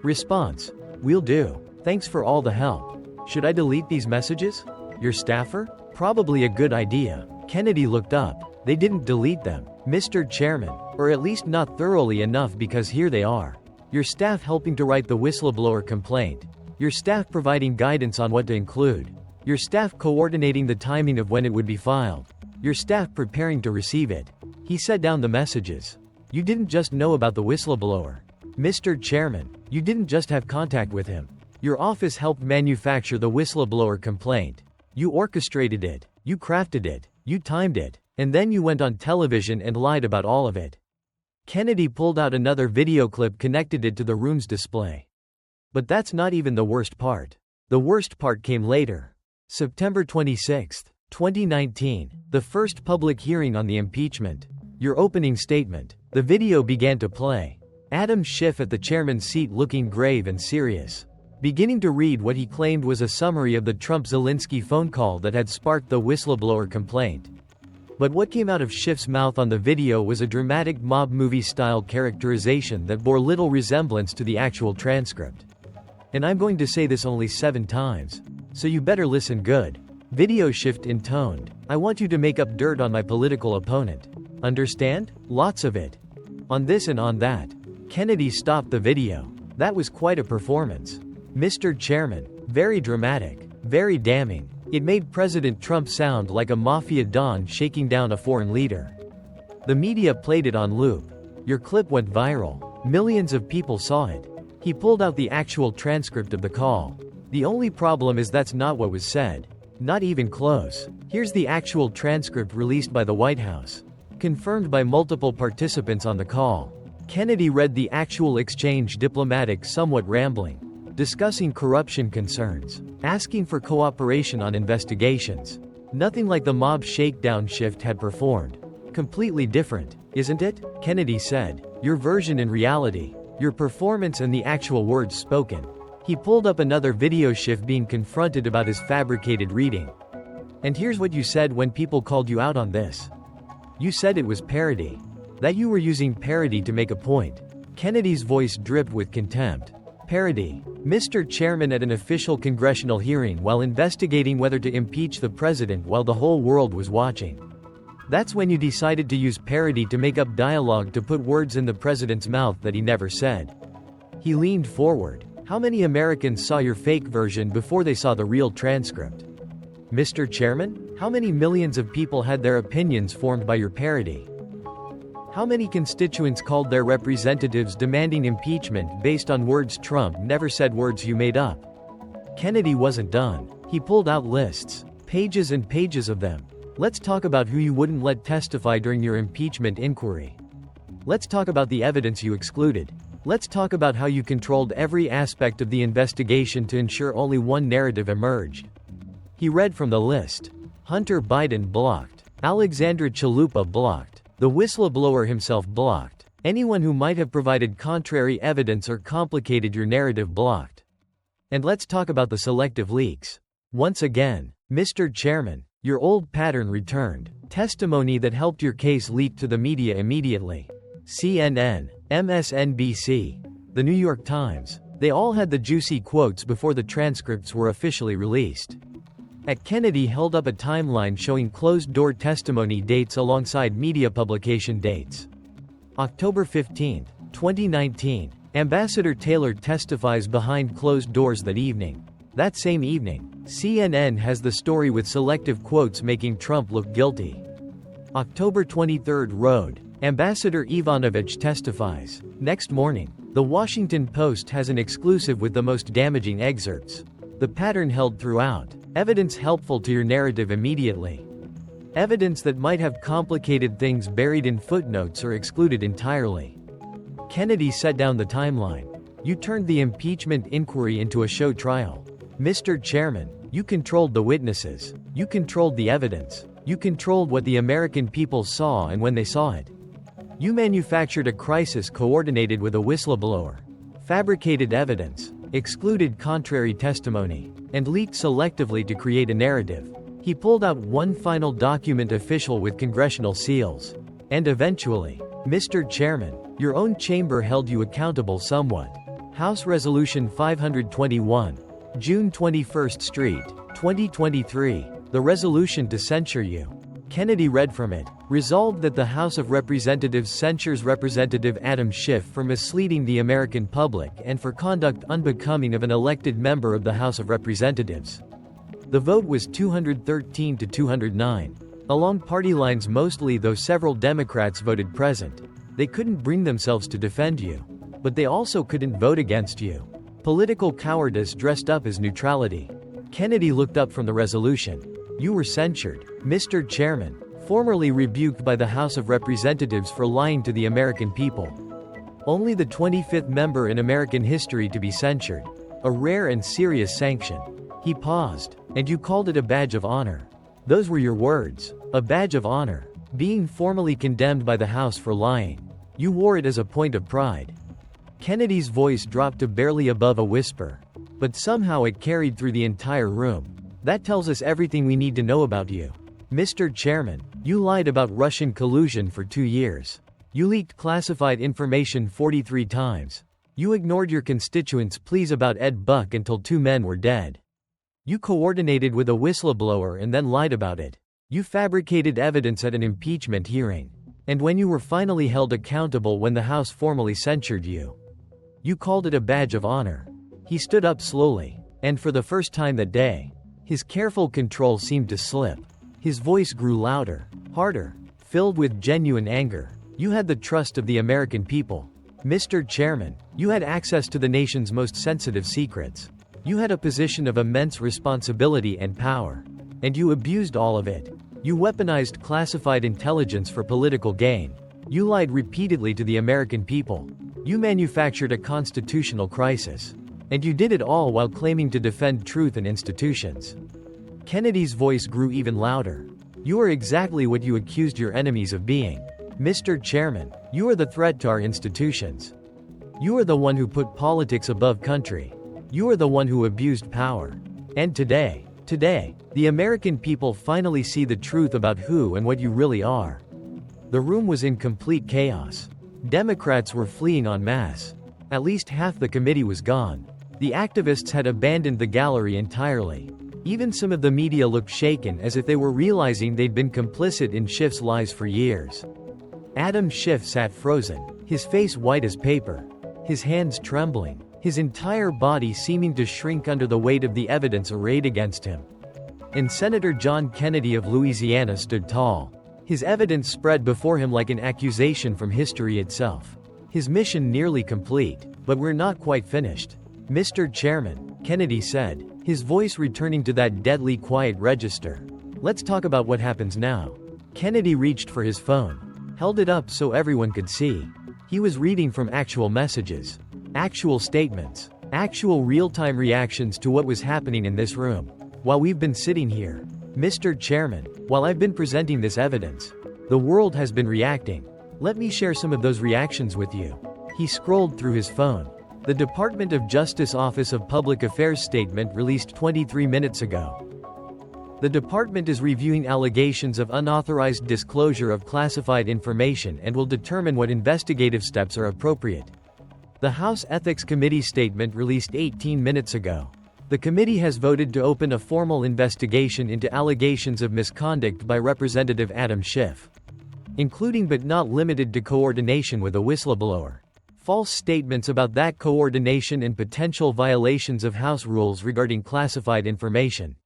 Response. Will do. Thanks for all the help. Should I delete these messages? Your staffer? Probably a good idea. Kennedy looked up. They didn't delete them, Mr. Chairman. Or at least not thoroughly enough, because here they are. Your staff helping to write the whistleblower complaint. Your staff providing guidance on what to include. Your staff coordinating the timing of when it would be filed. Your staff preparing to receive it. He set down the messages. You didn't just know about the whistleblower, Mr. Chairman. You didn't just have contact with him. Your office helped manufacture the whistleblower complaint. You orchestrated it. You crafted it. You timed it. And then you went on television and lied about all of it. Kennedy pulled out another video clip, connected it to the room's display. But that's not even the worst part. The worst part came later. September 26, 2019. The first public hearing on the impeachment. Your opening statement. The video began to play. Adam Schiff at the chairman's seat, looking grave and serious, beginning to read what he claimed was a summary of the Trump-Zelensky phone call that had sparked the whistleblower complaint. But what came out of Schiff's mouth on the video was a dramatic mob movie-style characterization that bore little resemblance to the actual transcript. And I'm going to say this only 7 times, so you better listen good. Video Schiff intoned. I want you to make up dirt on my political opponent. Understand? Lots of it. On this and on that. Kennedy stopped the video. That was quite a performance, Mr. Chairman. Very dramatic. Very damning. It made President Trump sound like a mafia don shaking down a foreign leader. The media played it on loop. Your clip went viral. Millions of people saw it. He pulled out the actual transcript of the call. The only problem is that's not what was said. Not even close. Here's the actual transcript released by the White House, confirmed by multiple participants on the call. Kennedy read the actual exchange, diplomatic, somewhat rambling, discussing corruption concerns, asking for cooperation on investigations. Nothing like the mob shakedown Schiff had performed. Completely different, isn't it? Kennedy said. Your version in reality. Your performance and the actual words spoken. He pulled up another video, Schiff being confronted about his fabricated reading. And here's what you said when people called you out on this. You said it was parody. That you were using parody to make a point. Kennedy's voice dripped with contempt. Parody. Mr. Chairman, at an official congressional hearing while investigating whether to impeach the president while the whole world was watching. That's when you decided to use parody to make up dialogue to put words in the president's mouth that he never said. He leaned forward. How many Americans saw your fake version before they saw the real transcript? Mr. Chairman, how many millions of people had their opinions formed by your parody? How many constituents called their representatives demanding impeachment based on words Trump never said, words you made up? Kennedy wasn't done. He pulled out lists, pages and pages of them. Let's talk about who you wouldn't let testify during your impeachment inquiry. Let's talk about the evidence you excluded. Let's talk about how you controlled every aspect of the investigation to ensure only one narrative emerged. He read from the list. Hunter Biden blocked. Alexandra Chalupa blocked. The whistleblower himself blocked. Anyone who might have provided contrary evidence or complicated your narrative blocked. And let's talk about the selective leaks. Once again, Mr. Chairman, your old pattern returned. Testimony that helped your case leaked to the media immediately. CNN, MSNBC, The New York Times. They all had the juicy quotes before the transcripts were officially released. At Kennedy held up a timeline showing closed-door testimony dates alongside media publication dates. October 15, 2019. Ambassador Taylor testifies behind closed doors that evening. That same evening, CNN has the story with selective quotes making Trump look guilty. October 23 Road. Ambassador Ivanovich testifies. Next morning, The Washington Post has an exclusive with the most damaging excerpts. The pattern held throughout. Evidence helpful to your narrative immediately. Evidence that might have complicated things buried in footnotes or excluded entirely. Kennedy set down the timeline. You turned the impeachment inquiry into a show trial. Mr. Chairman, you controlled the witnesses. You controlled the evidence. You controlled what the American people saw and when they saw it. You manufactured a crisis coordinated with a whistleblower, fabricated evidence, excluded contrary testimony, and leaked selectively to create a narrative. He pulled out one final document official with congressional seals. And eventually, Mr. Chairman, your own chamber held you accountable somewhat. House Resolution 521, June 21st Street, 2023, the resolution to censure you. Kennedy read from it. Resolved that the House of Representatives censures Representative Adam Schiff for misleading the American public and for conduct unbecoming of an elected member of the House of Representatives. The vote was 213 to 209. Along party lines mostly, though several Democrats voted present. They couldn't bring themselves to defend you. But they also couldn't vote against you. Political cowardice dressed up as neutrality. Kennedy looked up from the resolution. You were censured, Mr. Chairman, formerly rebuked by the House of Representatives for lying to the American people. Only the 25th member in American history to be censured. A rare and serious sanction. He paused. And you called it a badge of honor. Those were your words. A badge of honor. Being formally condemned by the House for lying. You wore it as a point of pride. Kennedy's voice dropped to barely above a whisper. But somehow it carried through the entire room. That tells us everything we need to know about you. Mr. Chairman, you lied about Russian collusion for 2 years. You leaked classified information 43 times. You ignored your constituents' pleas about Ed Buck until 2 men were dead. You coordinated with a whistleblower and then lied about it. You fabricated evidence at an impeachment hearing. And when you were finally held accountable when the House formally censured you, you called it a badge of honor. He stood up slowly. And for the first time that day, his careful control seemed to slip. His voice grew louder, harder, filled with genuine anger. You had the trust of the American people. Mr. Chairman, you had access to the nation's most sensitive secrets. You had a position of immense responsibility and power. And you abused all of it. You weaponized classified intelligence for political gain. You lied repeatedly to the American people. You manufactured a constitutional crisis. And you did it all while claiming to defend truth and institutions. Kennedy's voice grew even louder. You are exactly what you accused your enemies of being. Mr. Chairman, you are the threat to our institutions. You are the one who put politics above country. You are the one who abused power. And today, the American people finally see the truth about who and what you really are. The room was in complete chaos. Democrats were fleeing en masse. At least half the committee was gone. The activists had abandoned the gallery entirely. Even some of the media looked shaken as if they were realizing they'd been complicit in Schiff's lies for years. Adam Schiff sat frozen, his face white as paper, his hands trembling, his entire body seeming to shrink under the weight of the evidence arrayed against him. And Senator John Kennedy of Louisiana stood tall. His evidence spread before him like an accusation from history itself. His mission nearly complete, but we're not quite finished. Mr. Chairman, Kennedy said, his voice returning to that deadly quiet register. Let's talk about what happens now. Kennedy reached for his phone, held it up so everyone could see. He was reading from actual messages, actual statements, actual real-time reactions to what was happening in this room. While we've been sitting here, Mr. Chairman, while I've been presenting this evidence, the world has been reacting. Let me share some of those reactions with you. He scrolled through his phone. The Department of Justice Office of Public Affairs statement released 23 minutes ago. The department is reviewing allegations of unauthorized disclosure of classified information and will determine what investigative steps are appropriate. The House Ethics Committee statement released 18 minutes ago. The committee has voted to open a formal investigation into allegations of misconduct by Representative Adam Schiff. including but not limited to coordination with a whistleblower. False statements about that coordination and potential violations of House rules regarding classified information.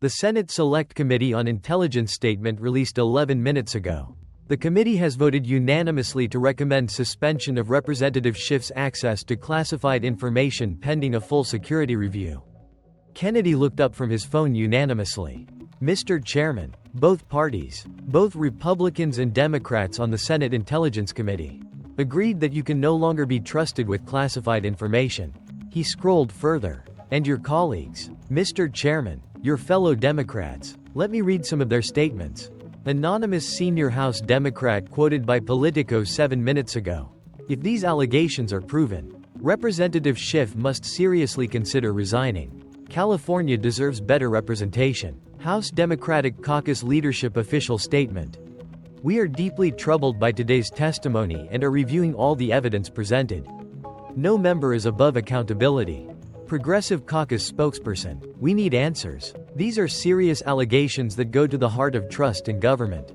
The Senate Select Committee on Intelligence statement released 11 minutes ago. The committee has voted unanimously to recommend suspension of Representative Schiff's access to classified information pending a full security review. Kennedy looked up from his phone unanimously. Mr. Chairman, both parties, both Republicans and Democrats on the Senate Intelligence Committee, agreed that you can no longer be trusted with classified information. He scrolled further. And your colleagues, Mr. Chairman, your fellow Democrats, let me read some of their statements. Anonymous senior House Democrat quoted by Politico 7 minutes ago. If these allegations are proven, Representative Schiff must seriously consider resigning. California deserves better representation. House Democratic Caucus Leadership Official Statement. We are deeply troubled by today's testimony and are reviewing all the evidence presented. No member is above accountability. Progressive Caucus spokesperson. We need answers. These are serious allegations that go to the heart of trust in government.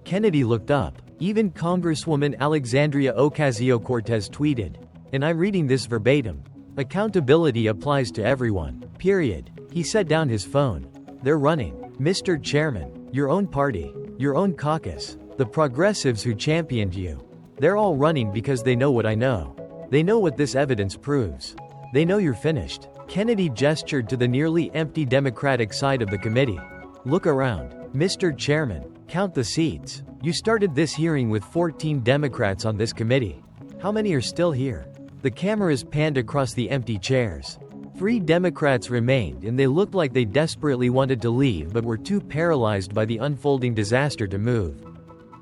Kennedy looked up. Even Congresswoman Alexandria Ocasio-Cortez tweeted. And I'm reading this verbatim. Accountability applies to everyone. Period. He set down his phone. They're running. Mr. Chairman, your own party, your own caucus, the progressives who championed you. They're all running because they know what I know. They know what this evidence proves. They know you're finished. Kennedy gestured to the nearly empty Democratic side of the committee. Look around. Mr. Chairman, count the seats. You started this hearing with 14 Democrats on this committee. How many are still here? The cameras panned across the empty chairs. 3 Democrats remained and they looked like they desperately wanted to leave but were too paralyzed by the unfolding disaster to move.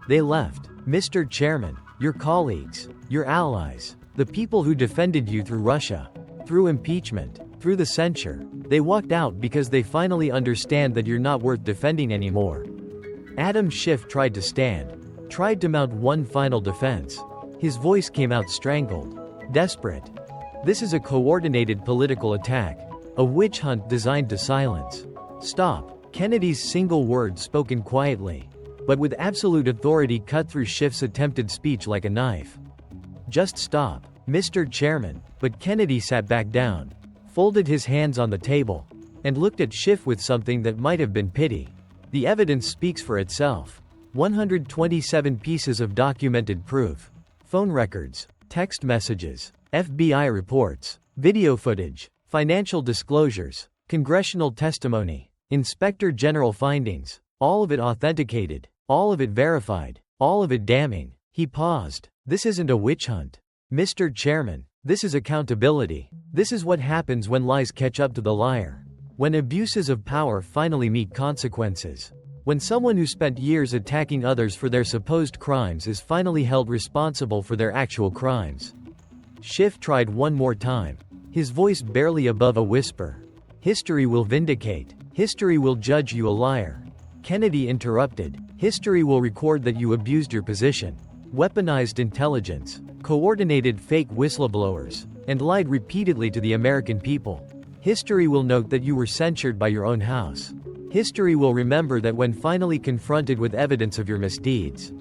They left. Mr. Chairman, your colleagues, your allies, the people who defended you through Russia, through impeachment, through the censure, they walked out because they finally understand that you're not worth defending anymore. Adam Schiff tried to stand, tried to mount one final defense. His voice came out strangled, desperate. This is a coordinated political attack, a witch hunt designed to silence. Stop. Kennedy's single word spoken quietly, but with absolute authority cut through Schiff's attempted speech like a knife. Just stop, Mr. Chairman. But Kennedy sat back down, folded his hands on the table, and looked at Schiff with something that might have been pity. The evidence speaks for itself. 127 pieces of documented proof. Phone records, text messages, FBI reports, video footage, financial disclosures, congressional testimony, Inspector General findings, all of it authenticated, all of it verified, all of it damning. He paused. This isn't a witch hunt. Mr. Chairman, this is accountability. This is what happens when lies catch up to the liar. When abuses of power finally meet consequences. When someone who spent years attacking others for their supposed crimes is finally held responsible for their actual crimes. Schiff tried one more time, his voice barely above a whisper. History will vindicate. History will judge you a liar. Kennedy interrupted. History will record that you abused your position, weaponized intelligence, coordinated fake whistleblowers, and lied repeatedly to the American people. History will note that you were censured by your own house. History will remember that when finally confronted with evidence of your misdeeds,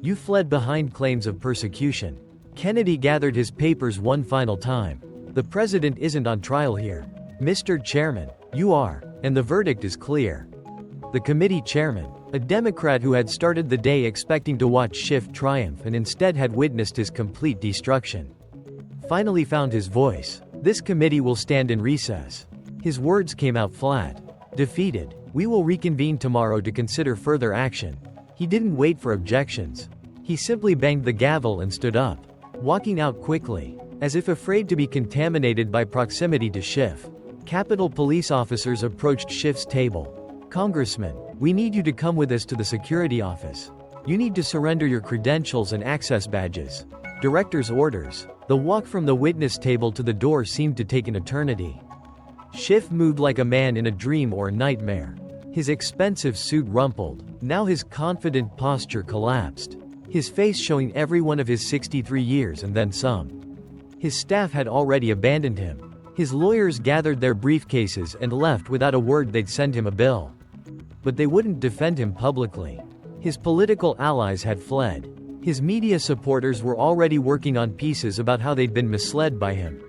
you fled behind claims of persecution. Kennedy gathered his papers one final time. The president isn't on trial here. Mr. Chairman, you are, and the verdict is clear. The committee chairman, a Democrat who had started the day expecting to watch Schiff triumph and instead had witnessed his complete destruction, finally found his voice. This committee will stand in recess. His words came out flat. Defeated. We will reconvene tomorrow to consider further action. He didn't wait for objections. He simply banged the gavel and stood up, walking out quickly, as if afraid to be contaminated by proximity to Schiff. Capitol police officers approached Schiff's table. Congressman, we need you to come with us to the security office. You need to surrender your credentials and access badges. Director's orders. The walk from the witness table to the door seemed to take an eternity. Schiff moved like a man in a dream or a nightmare. His expensive suit rumpled. Now his confident posture collapsed. His face showing every one of his 63 years and then some. His staff had already abandoned him. His lawyers gathered their briefcases and left without a word. They'd send him a bill. But they wouldn't defend him publicly. His political allies had fled. His media supporters were already working on pieces about how they'd been misled by him.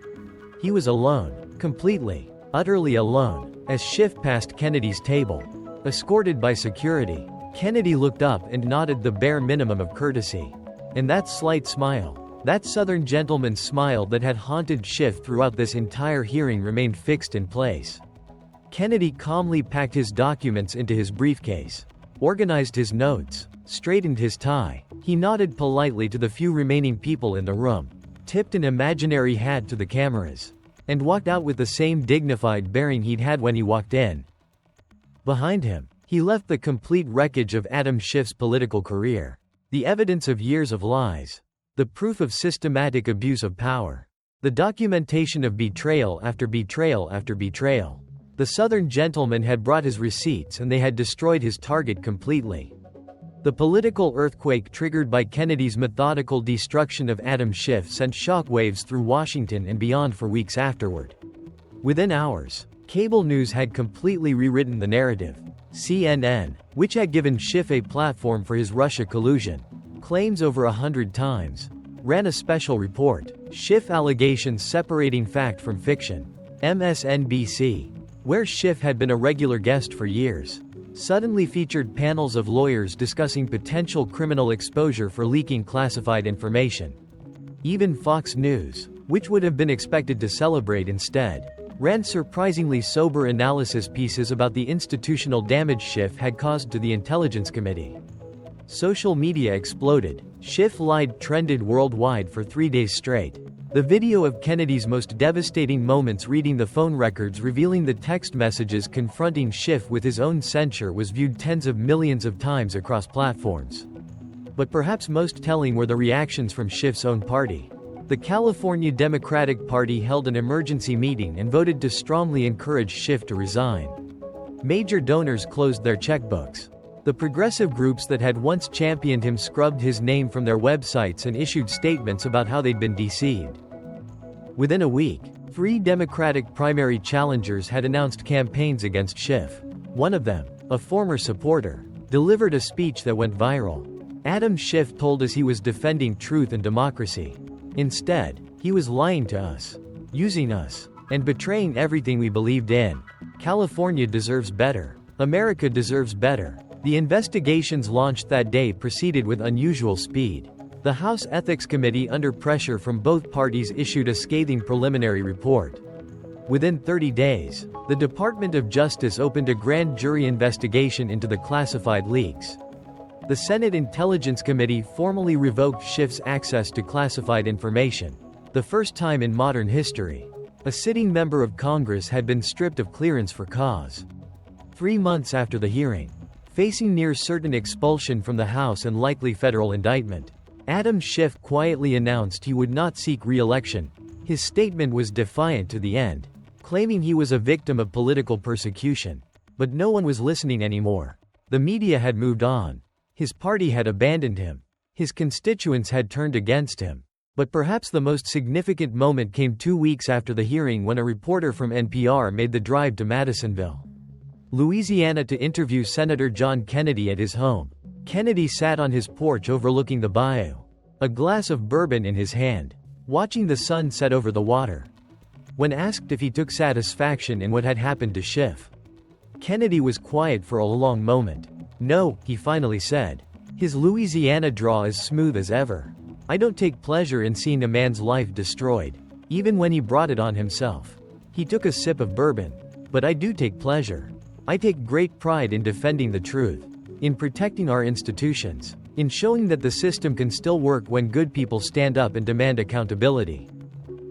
He was alone, completely, utterly alone, as Schiff passed Kennedy's table. Escorted by security, Kennedy looked up and nodded the bare minimum of courtesy. And that slight smile, that Southern gentleman's smile that had haunted Schiff throughout this entire hearing, remained fixed in place. Kennedy calmly packed his documents into his briefcase, organized his notes, straightened his tie. He nodded politely to the few remaining people in the room, tipped an imaginary hat to the cameras, and walked out with the same dignified bearing he'd had when he walked in. Behind him, he left the complete wreckage of Adam Schiff's political career, the evidence of years of lies, the proof of systematic abuse of power, the documentation of betrayal after betrayal after betrayal. The Southern gentleman had brought his receipts and they had destroyed his target completely. The political earthquake triggered by Kennedy's methodical destruction of Adam Schiff sent shockwaves through Washington and beyond for weeks afterward. Within hours, cable news had completely rewritten the narrative. CNN, which had given Schiff a platform for his Russia collusion claims over 100 times, ran a special report, Schiff allegations separating fact from fiction. MSNBC, where Schiff had been a regular guest for years, suddenly featured panels of lawyers discussing potential criminal exposure for leaking classified information. Even Fox News, which would have been expected to celebrate instead, ran surprisingly sober analysis pieces about the institutional damage Schiff had caused to the Intelligence Committee. Social media exploded. Schiff lied trended worldwide for 3 days straight. The video of Kennedy's most devastating moments reading the phone records revealing the text messages confronting Schiff with his own censure was viewed tens of millions of times across platforms. But perhaps most telling were the reactions from Schiff's own party. The California Democratic Party held an emergency meeting and voted to strongly encourage Schiff to resign. Major donors closed their checkbooks. The progressive groups that had once championed him scrubbed his name from their websites and issued statements about how they'd been deceived. Within a week, 3 Democratic primary challengers had announced campaigns against Schiff. One of them, a former supporter, delivered a speech that went viral. Adam Schiff told us he was defending truth and democracy. Instead, he was lying to us, using us, and betraying everything we believed in. California deserves better. America deserves better. The investigations launched that day proceeded with unusual speed. The House Ethics Committee, under pressure from both parties, issued a scathing preliminary report. Within 30 days, the Department of Justice opened a grand jury investigation into the classified leaks. The Senate Intelligence Committee formally revoked Schiff's access to classified information, the first time in modern history. A sitting member of Congress had been stripped of clearance for cause. 3 months after the hearing, facing near certain expulsion from the House and likely federal indictment, Adam Schiff quietly announced he would not seek re-election. His statement was defiant to the end, claiming he was a victim of political persecution. But no one was listening anymore. The media had moved on. His party had abandoned him. His constituents had turned against him. But perhaps the most significant moment came 2 weeks after the hearing, when a reporter from NPR made the drive to Madisonville, Louisiana, to interview Senator John Kennedy at his home. Kennedy sat on his porch overlooking the bayou, a glass of bourbon in his hand, watching the sun set over the water. When asked if he took satisfaction in what had happened to Schiff, Kennedy was quiet for a long moment. "No," he finally said. His Louisiana drawl as smooth as ever. "I don't take pleasure in seeing a man's life destroyed, even when he brought it on himself." He took a sip of bourbon. "But I do take pleasure. I take great pride in defending the truth, in protecting our institutions, in showing that the system can still work when good people stand up and demand accountability."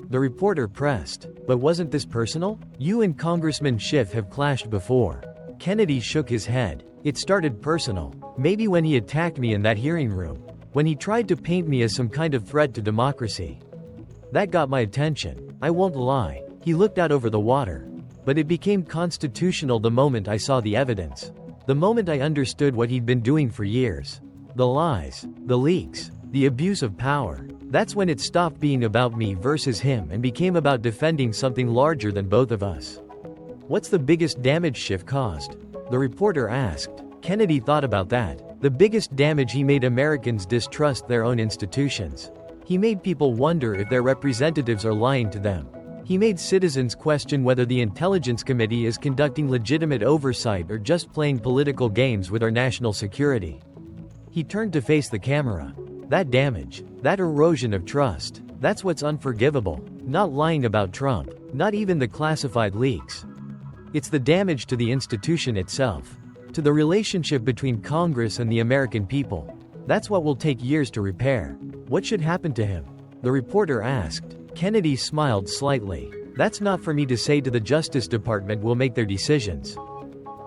The reporter pressed, "But wasn't this personal? You and Congressman Schiff have clashed before." Kennedy shook his head. "It started personal, maybe when he attacked me in that hearing room, when he tried to paint me as some kind of threat to democracy. That got my attention. I won't lie." He looked out over the water. "But it became constitutional the moment I saw the evidence. The moment I understood what he'd been doing for years. The lies, the leaks, the abuse of power. That's when it stopped being about me versus him and became about defending something larger than both of us." "What's the biggest damage Schiff caused?" the reporter asked. Kennedy thought about that. The biggest damage he made: Americans distrust their own institutions. He made people wonder if their representatives are lying to them. He made citizens question whether the Intelligence Committee is conducting legitimate oversight or just playing political games with our national security. He turned to face the camera. That damage, that erosion of trust, that's what's unforgivable. Not lying about Trump, not even the classified leaks. It's the damage to the institution itself, to the relationship between Congress and the American people. That's what will take years to repair. What should happen to him? The reporter asked. Kennedy smiled slightly. That's not for me to say. To the Justice Department will make their decisions.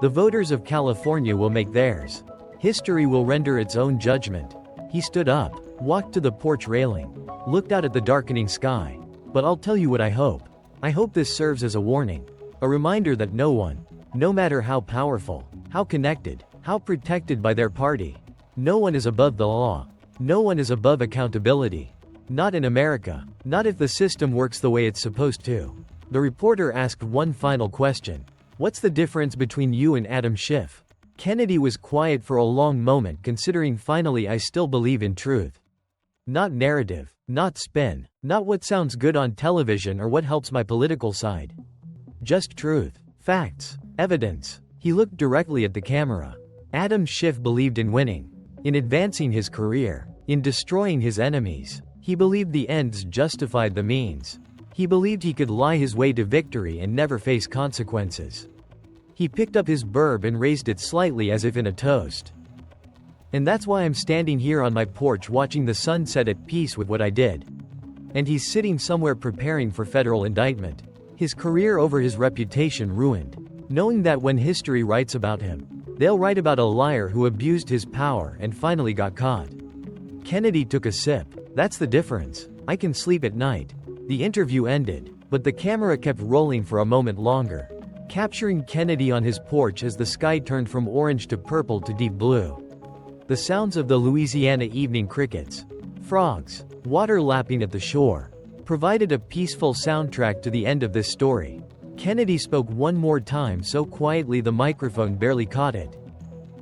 The voters of California will make theirs. History will render its own judgment. He stood up, walked to the porch railing, looked out at the darkening sky. But I'll tell you what I hope. I hope this serves as a warning. A reminder that no one, no matter how powerful, how connected, how protected by their party, no one is above the law. No one is above accountability. Not in America. Not if the system works the way it's supposed to. The reporter asked one final question. What's the difference between you and Adam Schiff? Kennedy was quiet for a long moment, considering. Finally, I still believe in truth. Not narrative, not spin, not what sounds good on television or what helps my political side. Just truth, facts, evidence. He looked directly at the camera. Adam Schiff believed in winning, in advancing his career, in destroying his enemies. He believed the ends justified the means. He believed he could lie his way to victory and never face consequences. He picked up his burb and raised it slightly as if in a toast. And that's why I'm standing here on my porch watching the sunset at peace with what I did. And he's sitting somewhere preparing for federal indictment. His career over his reputation ruined. Knowing that when history writes about him, they'll write about a liar who abused his power and finally got caught. Kennedy took a sip. That's the difference. I can sleep at night. The interview ended, but the camera kept rolling for a moment longer, capturing Kennedy on his porch as the sky turned from orange to purple to deep blue. The sounds of the Louisiana evening crickets, frogs, water lapping at the shore, provided a peaceful soundtrack to the end of this story. Kennedy spoke one more time, so quietly the microphone barely caught it.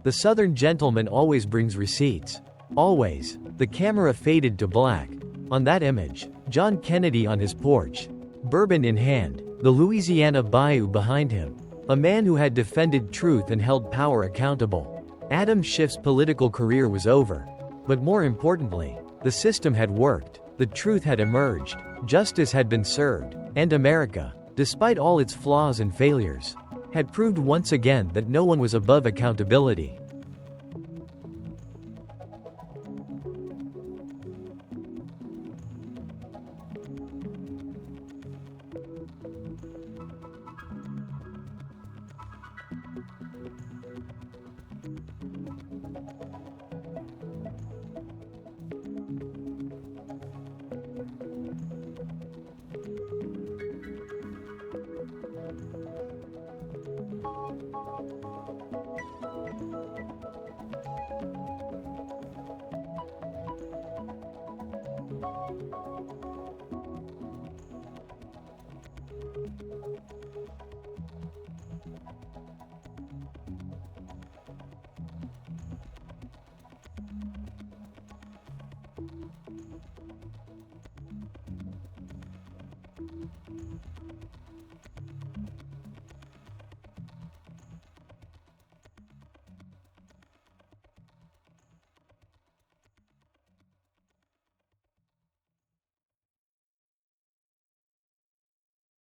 The Southern gentleman always brings receipts. Always. The camera faded to black. On that image, John Kennedy on his porch, bourbon in hand, the Louisiana bayou behind him. A man who had defended truth and held power accountable. Adam Schiff's political career was over. But more importantly, the system had worked. The truth had emerged. Justice had been served. And America, despite all its flaws and failures, had proved once again that no one was above accountability.